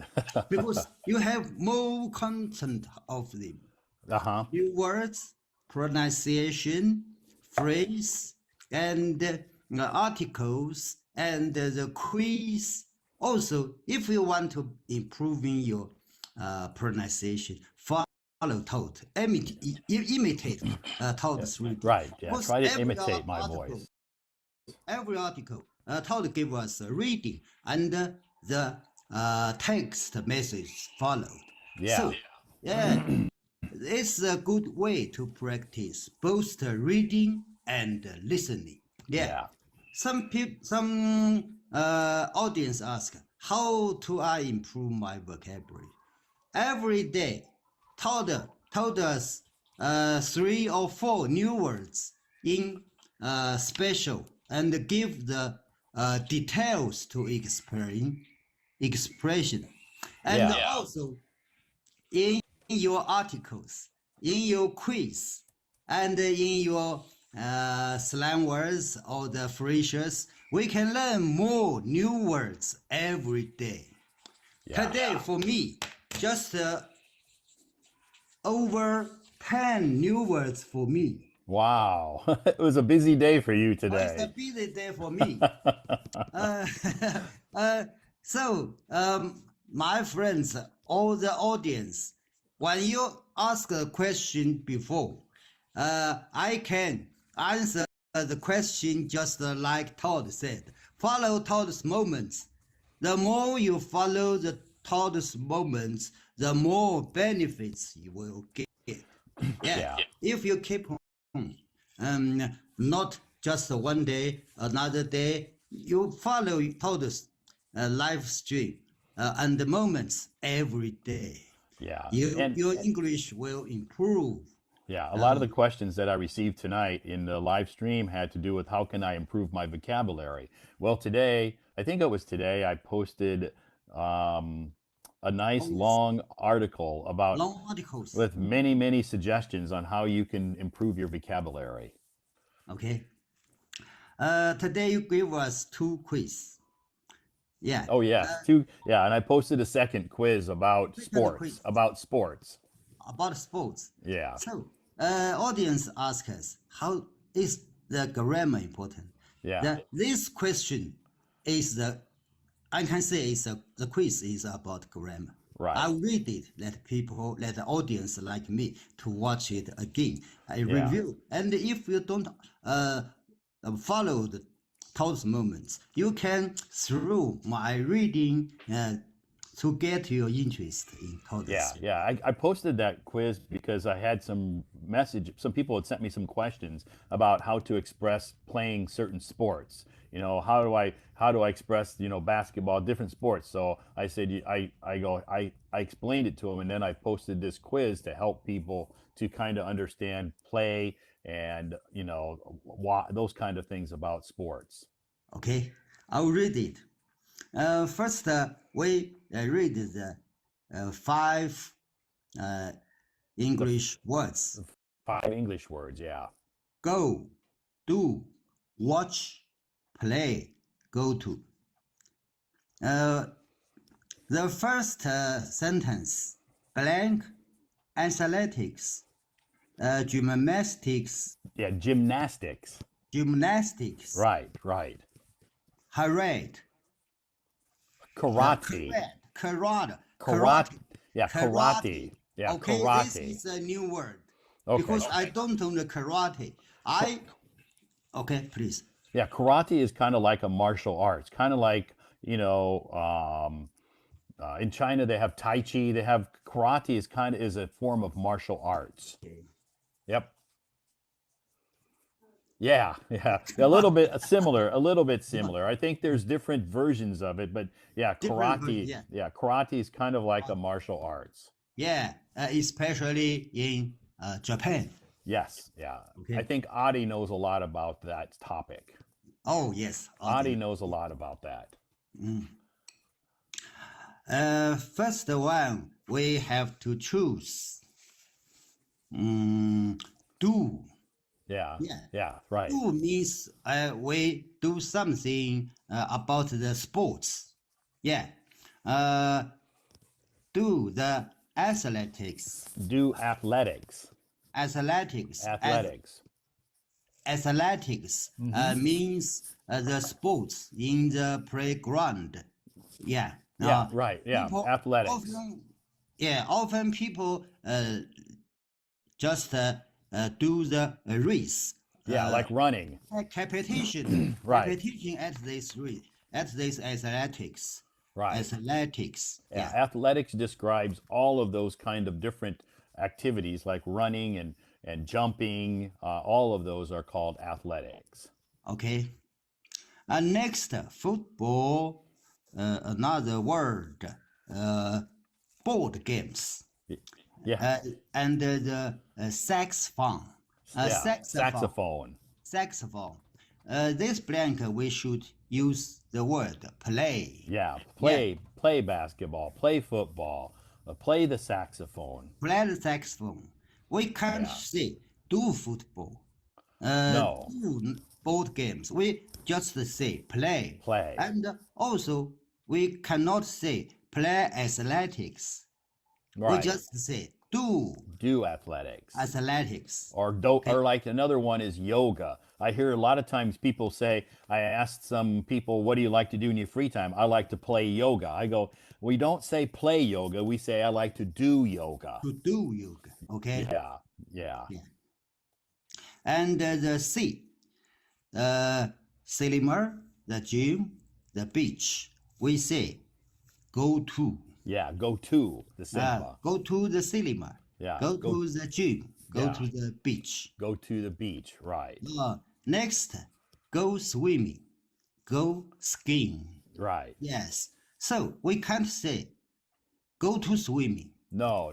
because you have more content of them. Uh-huh. New words, pronunciation, phrase, and articles, and the quiz. Also, if you want to improving your pronunciation, follow Todd, imitate Todd's reading. Right. Yeah. Because Try to imitate my voice. every article, Todd gave us a reading and the text message followed. Yeah. So, yeah, it's a good way to practice both the reading and listening. Yeah. Some audience ask, how do I improve my vocabulary? Every day, told us 3 or 4 new words in special and give the details to expression. And also in your articles, in your quiz, and in your slang words or the phrases, we can learn more new words every day. Today, for me, just over 10 new words for me. Wow. It was a busy day for you It's a today. busy day for me. So, my friends, all the audience, when you ask a question before, I can answer the question just like Todd said. Follow Todd's moments. The more you follow the Todd's moments, the more benefits you will get. Yeah. If you keep on, not just one day, another day, you follow Todd's live stream and the moments every day. Yeah. Your English will improve. Yeah, a lot of the questions that I received tonight in the live stream had to do with how can I improve my vocabulary. Well, today, I think it was today, I posted a nice long article about Long articles. with many, many suggestions on how you can improve your vocabulary. Okay. Today you gave us 2 quiz. Yeah. Oh yes, and I posted a second quiz about sports, quiz. about sports. About sports. Yeah. So, audience ask us, how is the grammar important? Yeah. This question is I can say the quiz is about grammar. Right. I read it, let the audience like me to watch it again. I review. And if you don't follow the Todd's moments, you can through my reading to get your interest in Todd's. I posted that quiz because I had some people had sent me some questions about how to express playing certain sports. You know, how do I express, basketball, different sports? So I said, I explained it to them, and then I posted this quiz to help people to kind of understand play and, those kind of things about sports. Okay, I'll read it. First, we read the 5 English words. 5 English words, yeah. Go, do, watch, play, go to. The first sentence, blank, athletics, gymnastics. Yeah, gymnastics. Gymnastics. Right. Parade. Karate. Karate. Yeah, karate. Yeah, okay, karate. This is a new word. Okay. Because I don't know the karate. Okay, please. Yeah, karate is kind of like a martial arts, kind of like, in China they have Tai Chi, they have karate is a form of martial arts. Okay. Yep. Yeah. A little bit similar. I think there's different versions of it, but yeah, karate. Yeah, karate is kind of like a martial arts. Yeah, especially in Japan. Yes, yeah. Okay. I think Adi knows a lot about that topic. Oh, yes. Adi knows a lot about that. First one, we have to choose. Do. Yeah. Yeah. Yeah. Right. Do means we do something about the sports. Yeah. Do the athletics. Do athletics. Athletics. Athletics. Athletics means the sports in the playground. Yeah. Yeah. Right. Yeah. People Athletics. often people just do the race. Yeah. Like running. Competition. Right. Competition at this race, at this athletics. Right. Athletics. Yeah. Yeah. Athletics describes all of those kind of different activities like running and jumping. All of those are called athletics. Okay. Next, football. Another word. Board games. Yeah. And the saxophone. Yeah. Saxophone. Saxophone. This blank we should use the word play. Yeah. Yeah. Play basketball. Play football. Play the saxophone. Play the saxophone. We can't Yeah. say do football. No. Do board games. We just say play. Play. And also we cannot say play athletics. Right. We just say do athletics. athletics. Or like another one is yoga. I hear a lot of times people say, I asked some people, what do you like to do in your free time? I like to play yoga. I go, we don't say play yoga. We say, I like to do yoga. To do yoga. Okay. Yeah. Yeah. And the C, cinema, the gym, the beach. We say go to. Yeah. Go to the cinema. Go to the cinema. Yeah. Go to the gym. Go Yeah. to the beach. Go to the beach. Right. Next, go swimming. Go skiing. Right. Yes. So we can't say go to swimming. No.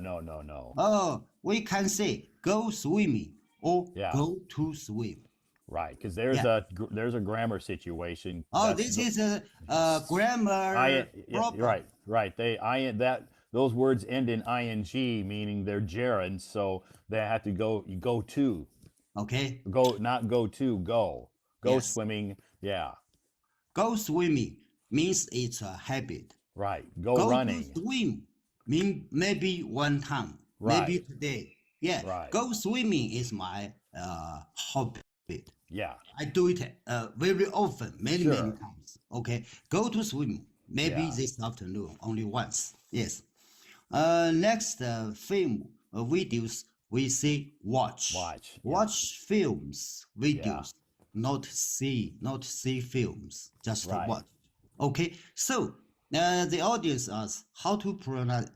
Oh, we can say go swimming or Yeah. go to swim. Right. Because there's a grammar situation. Oh, That's this is a grammar problem. Right. Those words end in ing, meaning they're gerund, so they have to go to. Okay. Go, not go to, go. Go Yes. swimming. Yeah. Go swimming means it's a habit. Right. Go Go running. to swim mean maybe one time, maybe Right. today. Yeah. Right. Go swimming is my hobby. Yeah. I do it very often, many Sure. times. Okay. Go to swim maybe Yeah. this afternoon, only once. Yes. Next, film videos we say watch. Watch. Yeah. Watch films, videos, not see films, just Right. watch. Okay, so the audience asks how to pronounce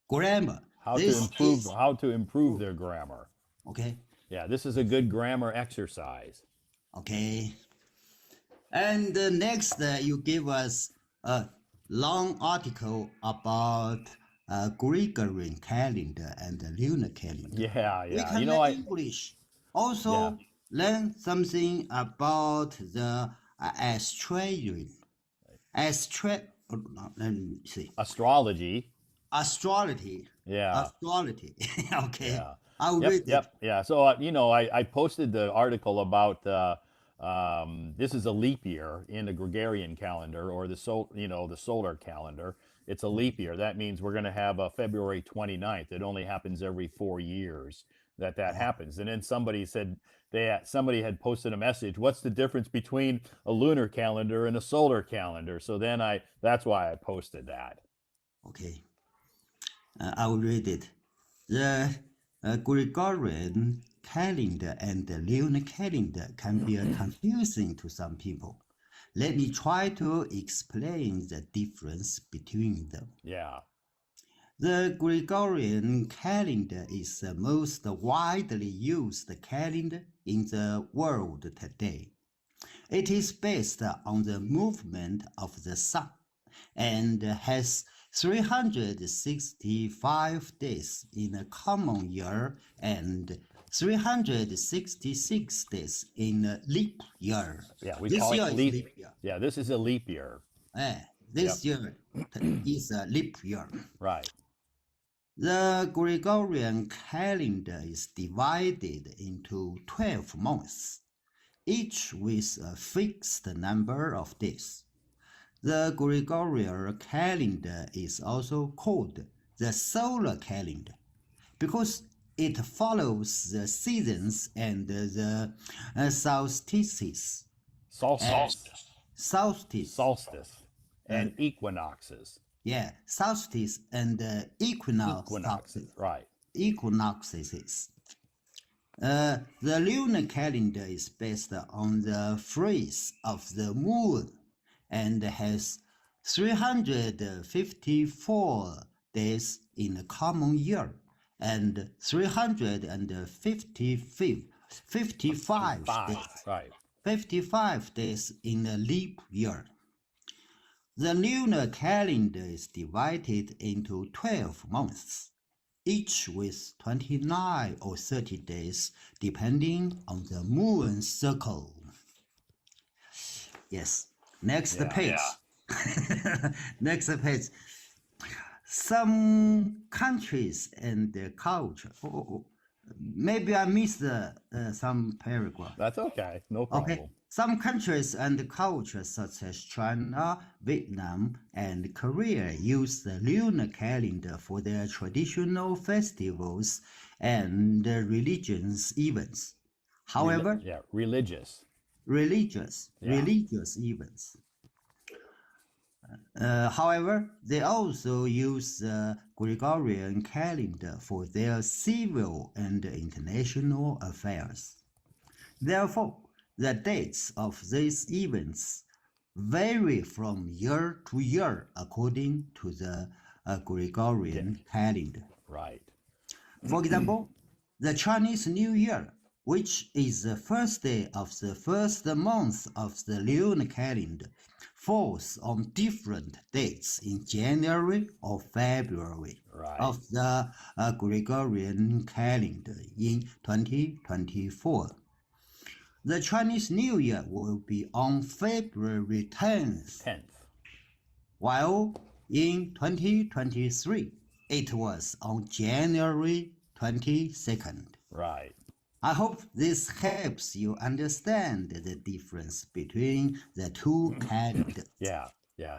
grammar. How to improve their grammar. Okay, Yeah, this is a good grammar exercise. okay. And next, you give us a long article about Gregorian calendar and the lunar calendar. Yeah, We yeah. can You know, learn English. Also, Yeah. learn something about the Australian. Let me see. astrology. Astrology. Yeah. Astrology. Okay. Yeah. I'll read it. Yep. Yeah. So, I posted the article about this is a leap year in the Gregorian calendar or the solar calendar. It's a leap year. That means we're going to have a February 29th. It only happens every 4 years that happens. And then somebody said somebody had posted a message. What's the difference between a lunar calendar and a solar calendar? So then that's why I posted that. Okay. I will read it. The Gregorian calendar and the lunar calendar can be confusing to some people. Let me try to explain the difference between them. Yeah. The Gregorian calendar is the most widely used calendar in the world today. It is based on the movement of the sun and has 365 days in a common year and 366 days in a leap year. Yeah, we This call year it is leap. leap year. Yeah, this is a leap year. Yep. This year is a leap year. Right. The Gregorian calendar is divided into 12 months, each with a fixed number of days. The Gregorian calendar is also called the solar calendar because it follows the seasons and the solstices. Solstice. Solstice. Solstice. And equinoxes. Yeah, solstice and Equinoxes. Right. equinoxes. The lunar calendar is based on the phase of the moon and has 354 days in a common year and 355 days, Right. 55 days in a leap year. The lunar calendar is divided into 12 months, each with 29 or 30 days, depending on the moon cycle. Yes. Next page. Next page. Some countries and their culture. Maybe I missed some paragraph. That's okay. No problem. Okay. Some countries and cultures such as China, Vietnam, and Korea use the lunar calendar for their traditional festivals and religious events. However, Religious. religious events. However, they also use the Gregorian calendar for their civil and international affairs. Therefore, the dates of these events vary from year to year according to the Gregorian calendar. Right. For example, the Chinese New Year, which is the first day of the first month of the lunar calendar, falls on different dates in January or February of the Gregorian calendar in 2024. The Chinese New Year will be on February 10th, while in 2023 it was on January 22nd. Right. I hope this helps you understand the difference between the two calendars. Yeah.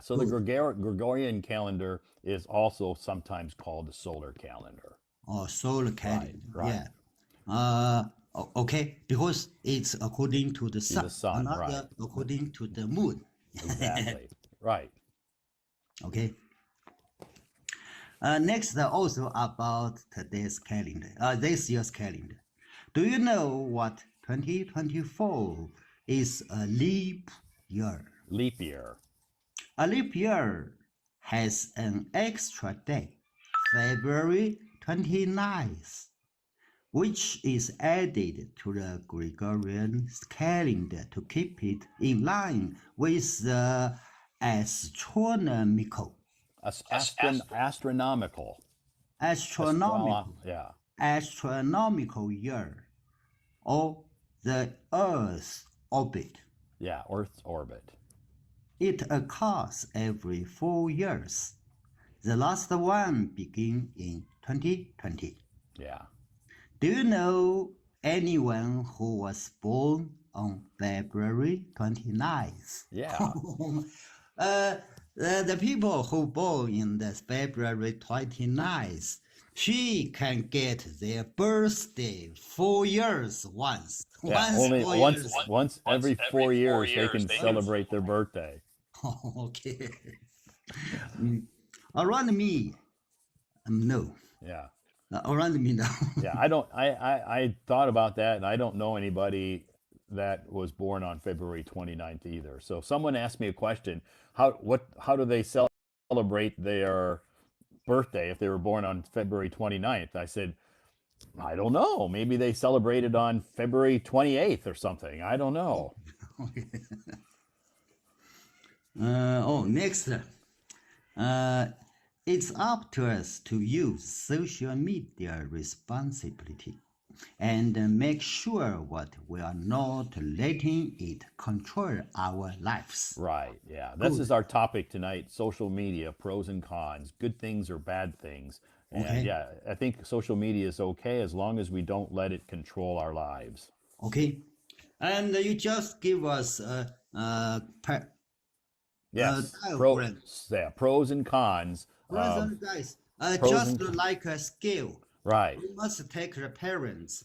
So the Gregorian calendar is also sometimes called the solar calendar. Or solar calendar. Right. Yeah. Okay, because it's according to the sun, not right. according to the moon. Exactly. Right. Okay. Next, also about today's calendar, this year's calendar. Do you know what 2024 is a leap year? Leap year. A leap year has an extra day, February 29th, which is added to the Gregorian calendar to keep it in line with the astronomical year, or the Earth's orbit. Yeah, Earth's orbit. It occurs every 4 years. The last one began in 2020. Yeah. Do you know anyone who was born on February 29th? Yeah. The people who born in the February 29th, she can get their birthday 4 years once. Once every 4 years they can celebrate their birthday. Okay. Around me, no. Yeah. Around me, no. Yeah, I thought about that, and I don't know anybody that was born on February 29th either. So if someone asked me a question, how do they celebrate their birthday if they were born on February 29th? I said, I don't know. Maybe they celebrated on February 28th or something. I don't know. Okay. Next. It's up to us to use social media responsibly. and make sure what we are not letting it control our lives. Right. Yeah. This is Good. our topic tonight, social media, pros and cons, good things or bad things. And Okay. yeah, I think social media is okay as long as we don't let it control our lives. Okay. And you just give us a Yes. diagram. Yeah, pros and cons. Listen, guys, Pros just and like a scale, right. we must take the parents.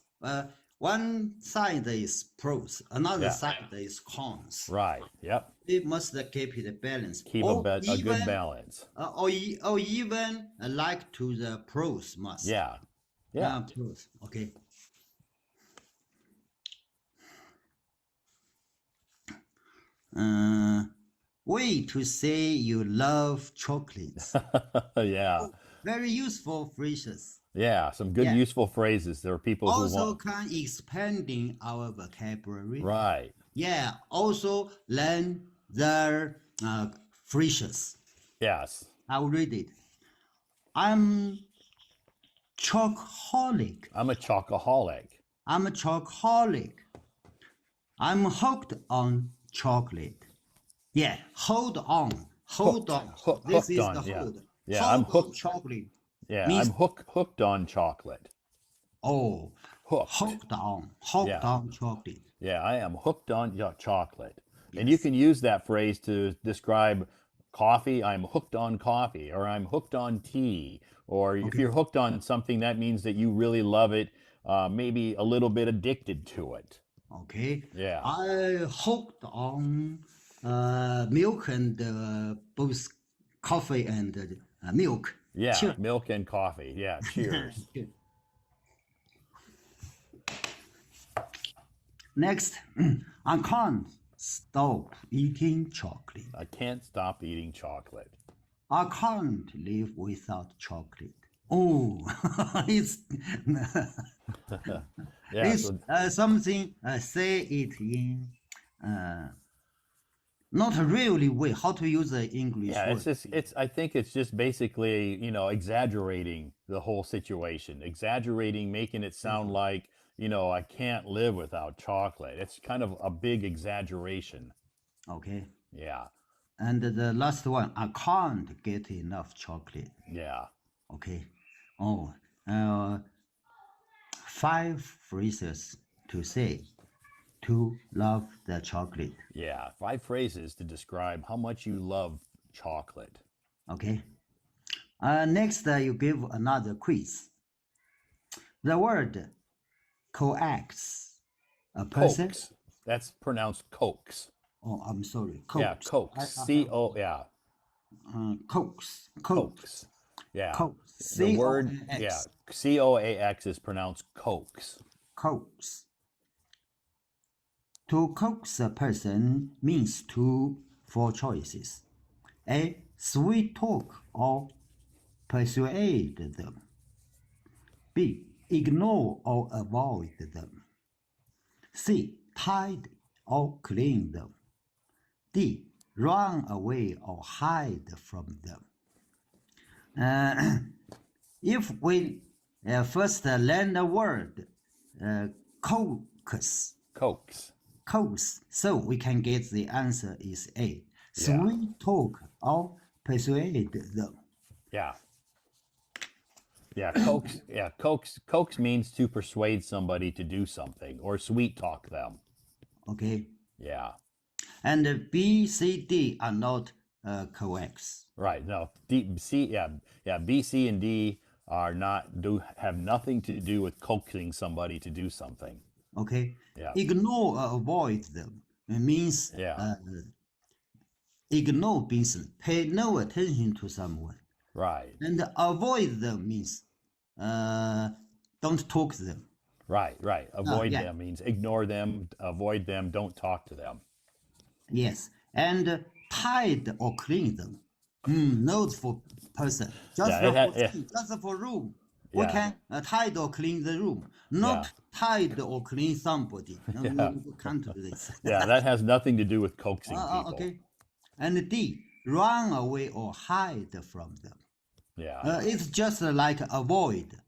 One side is pros, another Yeah. side is cons. Right. Yep. We must keep it balanced, Keep or a good even, balance. or even like to the pros must. Yeah. Yeah. Pros. Okay. Way to say you love chocolates. Yeah. Very useful phrases. Yeah. Some good Yeah. useful phrases. There are people who Also want. can expanding our vocabulary. Right. Yeah. Also learn their phrases. Yes. I will read it. I'm chocoholic. I'm a chocoholic. I'm a chocoholic. I'm hooked on chocolate. Yeah, hold on. Hold on. This Hooked is on. the Yeah. hold. Yeah. I'm Hold on hooked. chocolate Yeah. means I'm hooked on chocolate. oh, Hooked. hooked Yeah. on chocolate. Yeah. I am hooked on chocolate. And you Yes. can use that phrase to describe coffee. I'm hooked on coffee, or I'm hooked on tea. Or if Okay. you're hooked on something, that means that you really love it, maybe a little bit addicted to it. Okay. Yeah. I hooked on milk and both coffee and milk. Yeah. Sure. Milk and coffee. Yeah. Cheers. Good. Next, I can't stop eating chocolate. I can't stop eating chocolate. I can't live without chocolate. Oh, it's Yeah. it's something. Say it in not really way. How to use the English Yeah, word? I think it's just basically, exaggerating the whole situation, exaggerating, making it sound like, I can't live without chocolate. It's kind of a big exaggeration. Okay. Yeah. And the last one, I can't get enough chocolate. Yeah. Okay. Oh, uh, 5 phrases to say to love the chocolate. Yeah. 5 phrases to describe how much you love chocolate. Okay. Next, you give another quiz. The word coax, a person. Cokes. That's pronounced cokes. Oh, I'm sorry. Yeah, Coax. cokes. Yeah, Coax. cokes. Yeah. Coax. The word, yeah, C-O-A-X. COAX is pronounced cokes. Coax. To coax a person means four choices. A. Sweet talk or persuade them. B. Ignore or avoid them. C. Tidy or clean them. D. Run away or hide from them. If we first learn the word coax, Cokes. so we can get the answer is A. Yeah. Sweet talk or persuade them. Yeah. Yeah, coax. Yeah, coax means to persuade somebody to do something or sweet talk them. Okay. Yeah. And B, C, D are not coax. Right. No. B, C, and D have nothing to do with coaxing somebody to do something. Okay. Yeah. Ignore or avoid them. It means Yeah. Ignore means pay no attention to someone. Right. And avoid them means don't talk to them. Right. Avoid yeah. them means ignore them, avoid them, don't talk to them. Yes. And tidy or clean them. Not for person. Just for room. We Yeah. can tidy or clean the room. Not tidy or clean somebody. No, we can't do this. Yeah, that has nothing to do with coaxing people. Okay. And D, run away or hide from them. Yeah. It's just like avoid.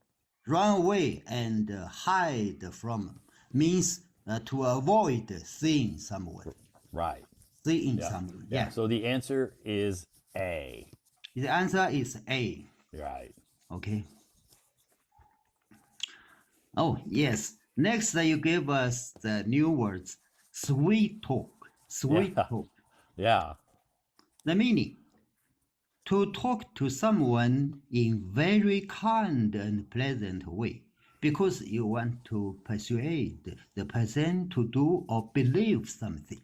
run away and hide from means to avoid seeing someone. Right. Seeing Yeah. someone. Yeah. Yeah. So the answer is A. The answer is A. Right. Okay. Oh, yes. Next, you give us the new words. Sweet talk. Sweet Yeah. talk. Yeah. The meaning. To talk to someone in very kind and pleasant way because you want to persuade the person to do or believe something.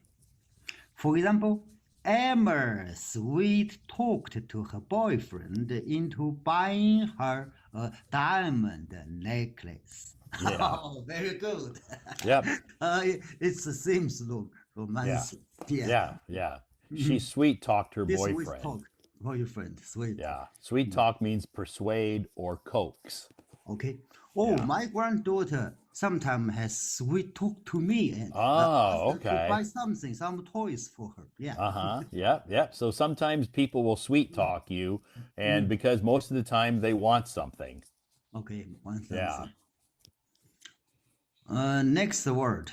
For example, Emma sweet talked to her boyfriend into buying her a diamond necklace. Yeah. Oh, very good. Yep. It seems Yeah. romantic. Yeah. Yeah. Yeah. She Mhm. sweet talked her This sweet boyfriend. talk, boyfriend, sweet talk. Yeah. Sweet talk means persuade or coax. Okay. Oh, Yeah. my granddaughter sometimes has sweet talk to me and Oh, asked to buy okay. something, some toys for her. Yeah. Uh-huh. Yep. Yep. So sometimes people will sweet talk you, and Mm. because most of the time they want something. Okay, one Yeah. something. Next word.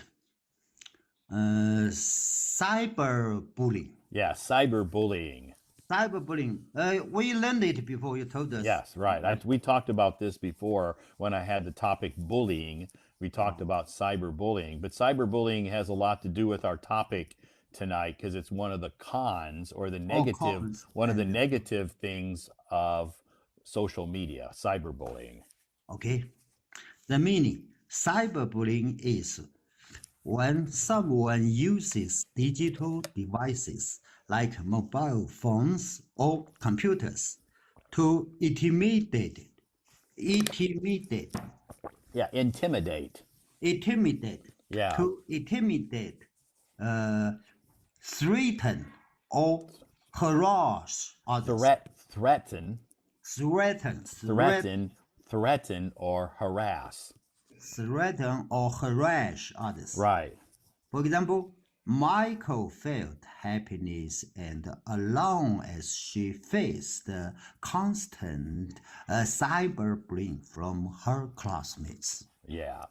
Cyberbullying. Yeah. Cyberbullying. Cyberbullying. We learned it before. You told us. Yes, right. We talked about this before when I had the topic bullying. We talked about cyberbullying, but cyberbullying has a lot to do with our topic tonight because it's one of the cons or All cons one of the and negative things of social media, cyberbullying. okay. The meaning. Cyberbullying is when someone uses digital devices like mobile phones or computers to intimidate, Yeah, intimidate. intimidate, Yeah, to intimidate, uh, threaten, or harass others. threaten, Threaten, threaten, threaten, or harass. threaten or harass others. Right. For example, Michael felt happiness and alone as she faced constant cyberbullying from her classmates. Yeah.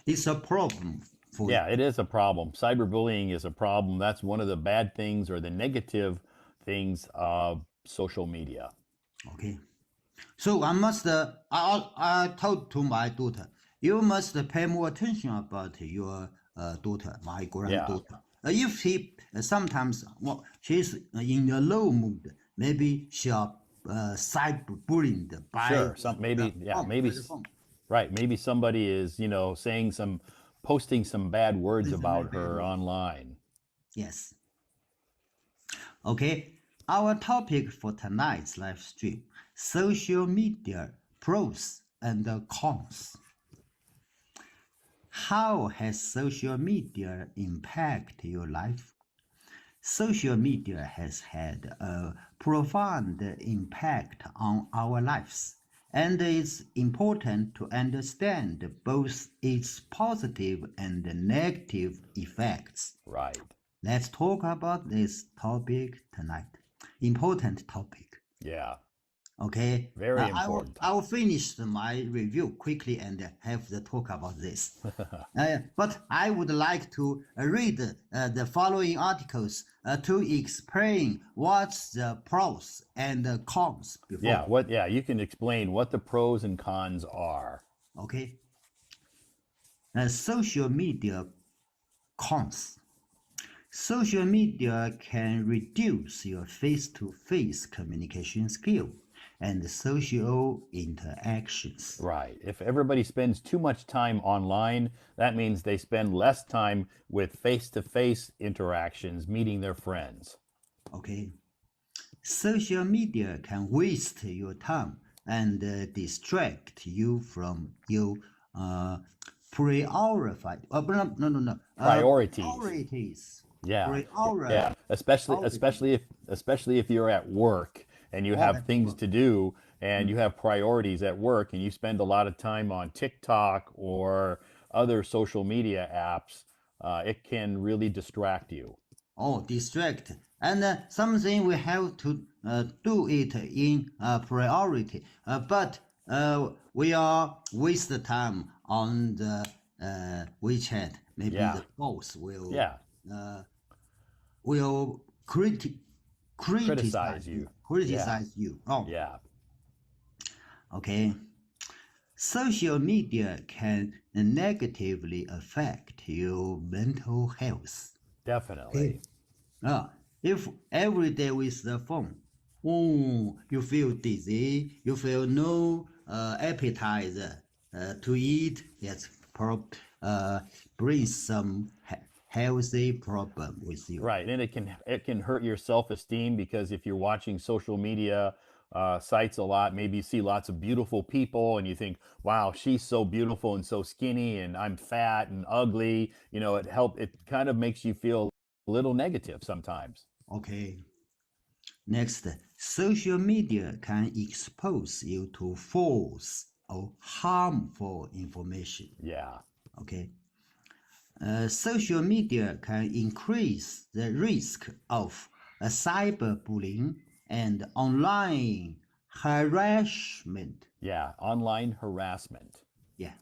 It's a problem for Yeah, it is a problem. Cyberbullying is a problem. That's one of the bad things or the negative things of social media. okay. So I told to my daughter, you must pay more attention about your daughter, my Yeah. granddaughter. If she sometimes she's in a low mood, maybe she'll cyberbullied by Sure. Maybe, yeah, by the phone. right. Maybe somebody is, posting some bad words This is very about bad her word. online. Yes. Okay. Our topic for tonight's live stream: social media pros and cons. How has social media impacted your life? Social media has had a profound impact on our lives, and it's important to understand both its positive and negative effects. Right. Let's talk about this topic tonight. Important topic. Yeah. Okay, Very I will important I will finish my review quickly and have the talk about this. But I would like to read the following articles to explain what's the pros and the cons before. Yeah, you can explain what the pros and cons are. Okay, social media cons. Social media can reduce your face-to-face communication skill and social interactions. Right. If everybody spends too much time online, that means they spend less time with face-to-face interactions, meeting their friends. Okay, social media can waste your time and distract you from your Priorities. priorities. Yeah. Priority. Yeah. Especially if you're at work and you have things to do and you have priorities at work and you spend a lot of time on TikTok or other social media apps, it can really distract you. Oh, distract. And something we have to do it in priority. But we are waste the time on the WeChat. Maybe Yeah. the boss will Yeah. uh, will Criticize you. Yeah. criticize you. Oh, Yeah. okay. Social media can negatively affect your mental health. Okay. Definitely. If every day with the phone, oh, you feel dizzy, you feel no appetite to eat, yes, brings some healthy problem with you. Right, and it can hurt your self-esteem because if you're watching social media sites a lot, maybe you see lots of beautiful people and you think, "Wow, she's so beautiful and so skinny, and I'm fat and ugly." It kind of makes you feel a little negative sometimes. Okay. Next, social media can expose you to false or harmful information. Yeah, Okay. Social media can increase the risk of cyberbullying and online harassment. yeah, online harassment. Yeah.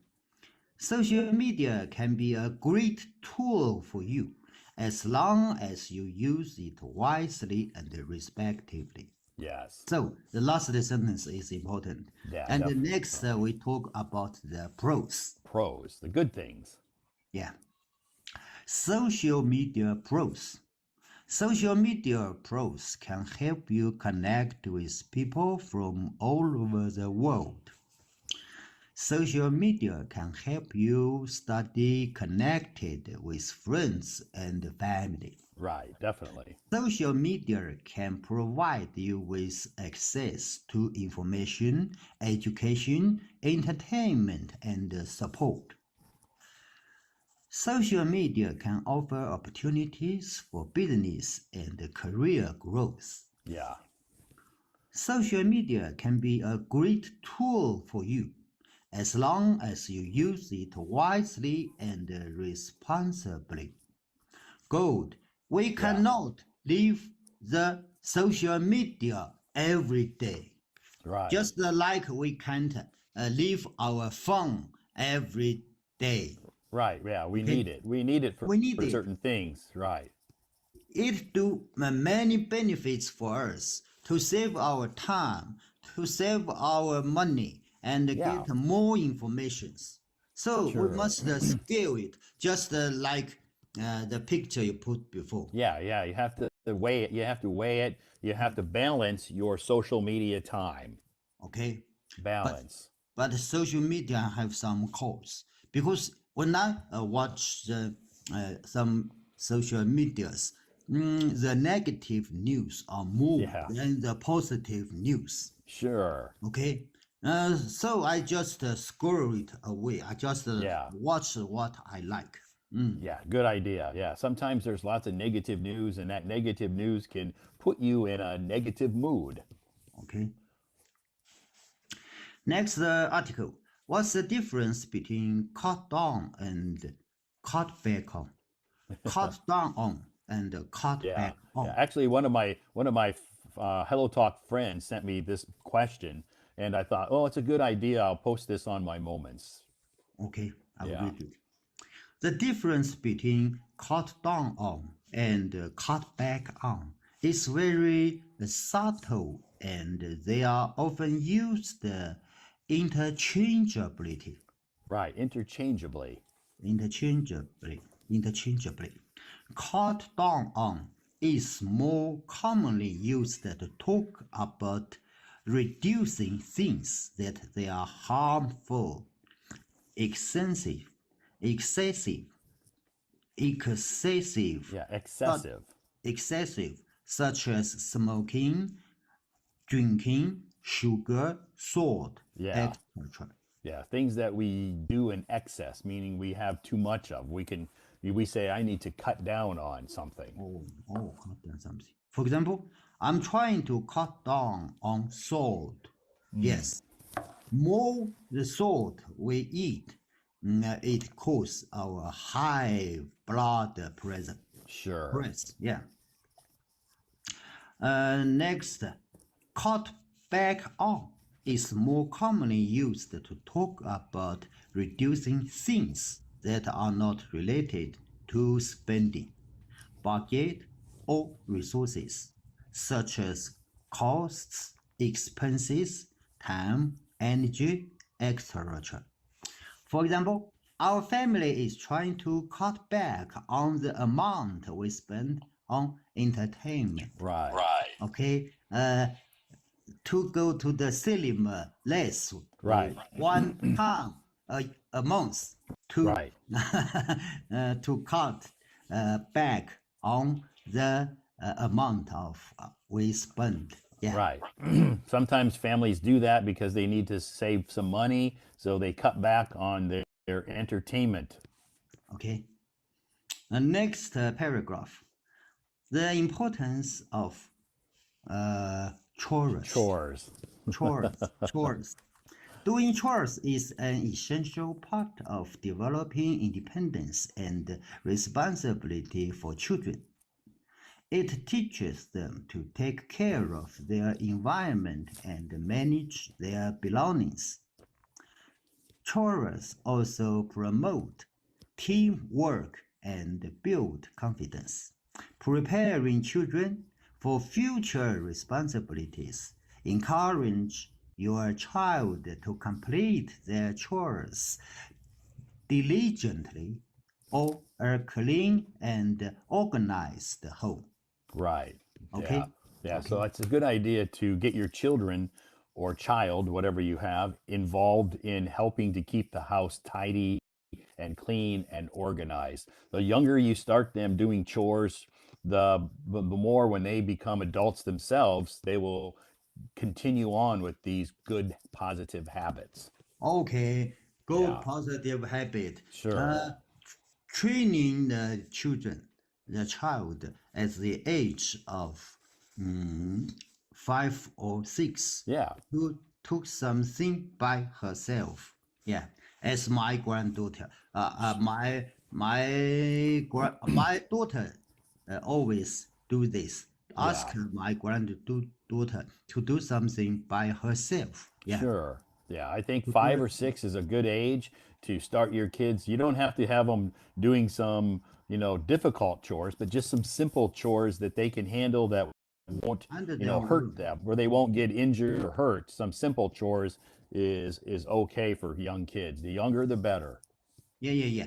Social media can be a great tool for you as long as you use it wisely and respectively. Yes, So the last sentence is important. yeah, And the definitely. next we talk about the pros. Pros, the good things. Yeah. Social media pros. Social media pros can help you connect with people from all over the world. Social media can help you stay connected with friends and family. Right, definitely. Social media can provide you with access to information, education, entertainment, and support. Social media can offer opportunities for business and career growth. Yeah, Social media can be a great tool for you as long as you use it wisely and responsibly. Gold, we yeah, cannot leave the social media every day. right. Just like we can't leave our phone every day. Right, yeah, we Okay, need it. We need it for we need it. certain things, right? It do many benefits for us to save our time, to save our money, and Yeah, get more informations. So we sure. must scale it, just like the picture you put before. Yeah, yeah, you have to weigh it. You have to weigh it. You have to balance your social media time. Okay, but Balance. but social media have some costs because when I watch some social medias, the negative news are more Yeah, than the positive news. sure. Okay, so I just scroll it away. I just Yeah, watch what I like. yeah, good idea. Yeah, sometimes there's lots of negative news, and that negative news can put you in a negative mood. Okay. Next article. What's the difference between cut down and cut back on? Cut down on and cut Yeah, back yeah. on. Actually, one of my Hello Talk friends sent me this question, and I thought, oh, it's a good idea. I'll post this on my moments. Okay, I will Yeah, read it. The difference between cut down on and cut back on is very subtle, and they are often used interchangeably. right. Interchangeably. Interchangeably. Cut down on is more commonly used to talk about reducing things that they are harmful, excessive, excessive, excessive, Yeah, but excessive. excessive, such as smoking, drinking, sugar, salt, Yeah, etc. yeah. Things that we do in excess, meaning we have too much of. We say, I need to cut down on something. Cut down something. For example, I'm trying to cut down on salt. Yes, more the salt we eat, it causes our high blood pressure. Sure. Yeah. Next, cut back on is more commonly used to talk about reducing things that are not related to spending, budget, or resources, such as costs, expenses, time, energy, etc. For example, our family is trying to cut back on the amount we spend on entertainment. Right. Okay, to go to the cinema less Right. one time a month to Right. to cut back on the amount of we spend. Yeah. Right. Sometimes families do that because they need to save some money, so they cut back on their entertainment. Okay. Next paragraph. The importance of chores. Chores. Chores. Doing chores is an essential part of developing independence and responsibility for children. It teaches them to take care of their environment and manage their belongings. Chores also promote teamwork and build confidence, preparing children for future responsibilities. Encourage your child to complete their chores diligently or a clean and organized home. Right. Yeah. Okay? Yeah. So Okay. it's a good idea to get your children or child, whatever you have, involved in helping to keep the house tidy and clean and organized. The younger you start them doing chores, the more when they become adults themselves, they will continue on with these good positive habits. Okay. Good Yeah. positive habit. Sure. Uh, Training the child at the age of 5 or 6 Yeah. to took something by herself. Yeah, as my granddaughter. My daughter always do this. Ask Yeah. my granddaughter to do something by herself. Yeah. Sure. Yeah, I think To do five it. or six is a good age to start your kids. You don't have to have them doing some, difficult chores, but just some simple chores that they can handle that won't, Under their hurt own. them, where they won't get injured or hurt. Some simple chores is okay for young kids. The younger, the better. Yeah.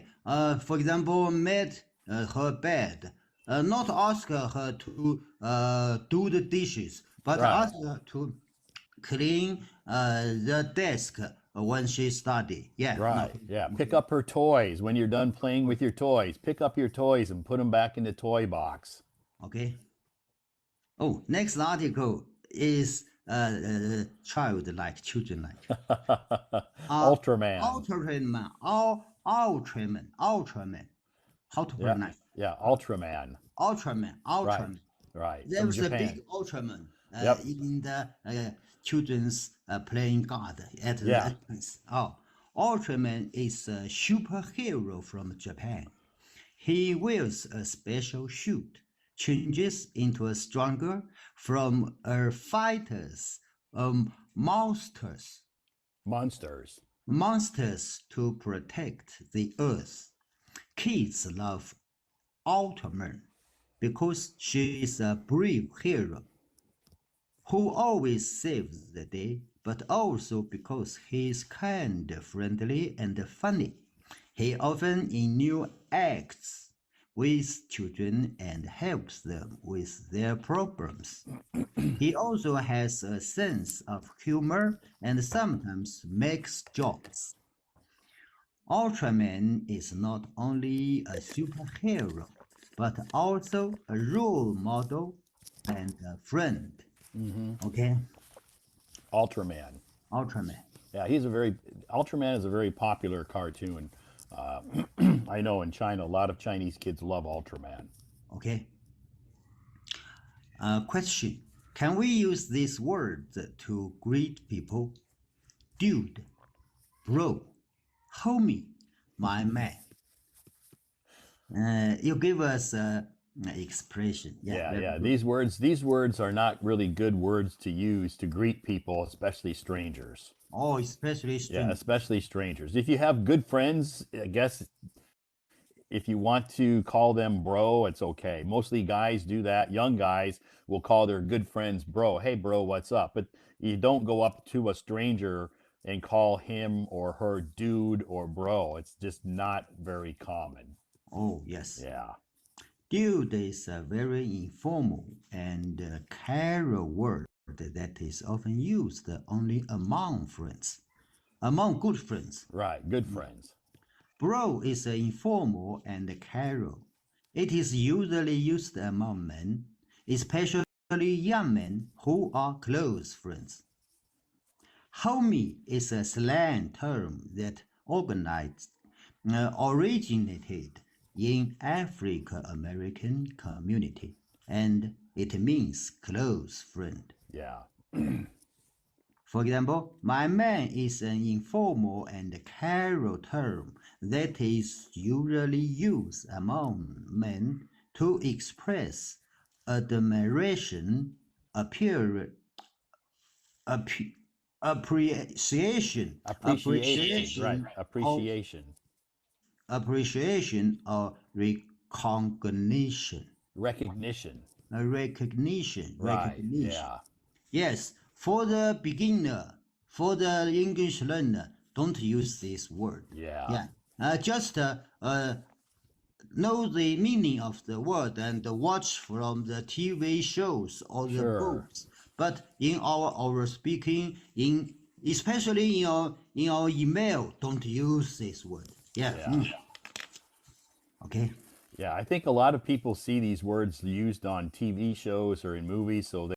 For example, made her bed. Not ask her to do the dishes, but Right. ask her to clean the desk when she study. Yeah, no. Right. Yeah. Pick up her toys when you're done playing with your toys. Pick up your toys and put them back in the toy box. Okay. Oh, next article is childlike, children-like. Uh, Ultraman. Ultraman. How to Yeah. pronounce? Yeah. Ultraman. Right. Ultraman. Right. There From was a Japan. big Ultraman Yep. in the children's playing God at the Yeah. entrance. Oh, Ultraman is a superhero from Japan. He wears a special suit, changes into a stronger from a fighter's monsters, Monsters. monsters to protect the Earth. Kids love Ultraman because she is a brave hero who always saves the day, but also because he is kind, friendly, and funny. He often interacts with children and helps them with their problems. He also has a sense of humor and sometimes makes jokes. Ultraman is not only a superhero, but also a role model and a friend. Okay, Ultraman. Ultraman. Yeah, Ultraman is a very popular cartoon. Uh, I know in China, a lot of Chinese kids love Ultraman. Okay. Question. Can we use these words to greet people? Dude, bro, homie, my man. You give us Expression. Yeah, Yeah, very yeah. good. These words are not really good words to use to greet people, especially strangers. Oh, especially Yeah, strange. especially strangers. If you have good friends, I guess if you want to call them bro, it's okay. Mostly guys do that. Young guys will call their good friends bro. Hey, bro, what's up? But you don't go up to a stranger and call him or her dude or bro. It's just not very common. Oh, yes. Yeah, Dude is a very informal and casual word that is often used only among friends, among good friends. right. Good friends. Bro is informal and casual. It is usually used among men, especially young men who are close friends. Homie is a slang term that originated in African American community, and it means close friend. Yeah, For example, my man is an informal and casual term that is usually used among men to express admiration, appear, appre- appreciation, appreciation. Right, appreciation, or appreciation, appreciation or recognition. recognition. Recognition, Right. recognition. Yeah, Yes, for the beginner, for the English learner, don't use this word. yeah. Yeah, just know the meaning of the word and watch from the TV shows or the Sure. books. But in our speaking, in especially in our email, don't use this word. Yeah. Yeah. Okay. Yeah, I think a lot of people see these words used on TV shows or in movies, so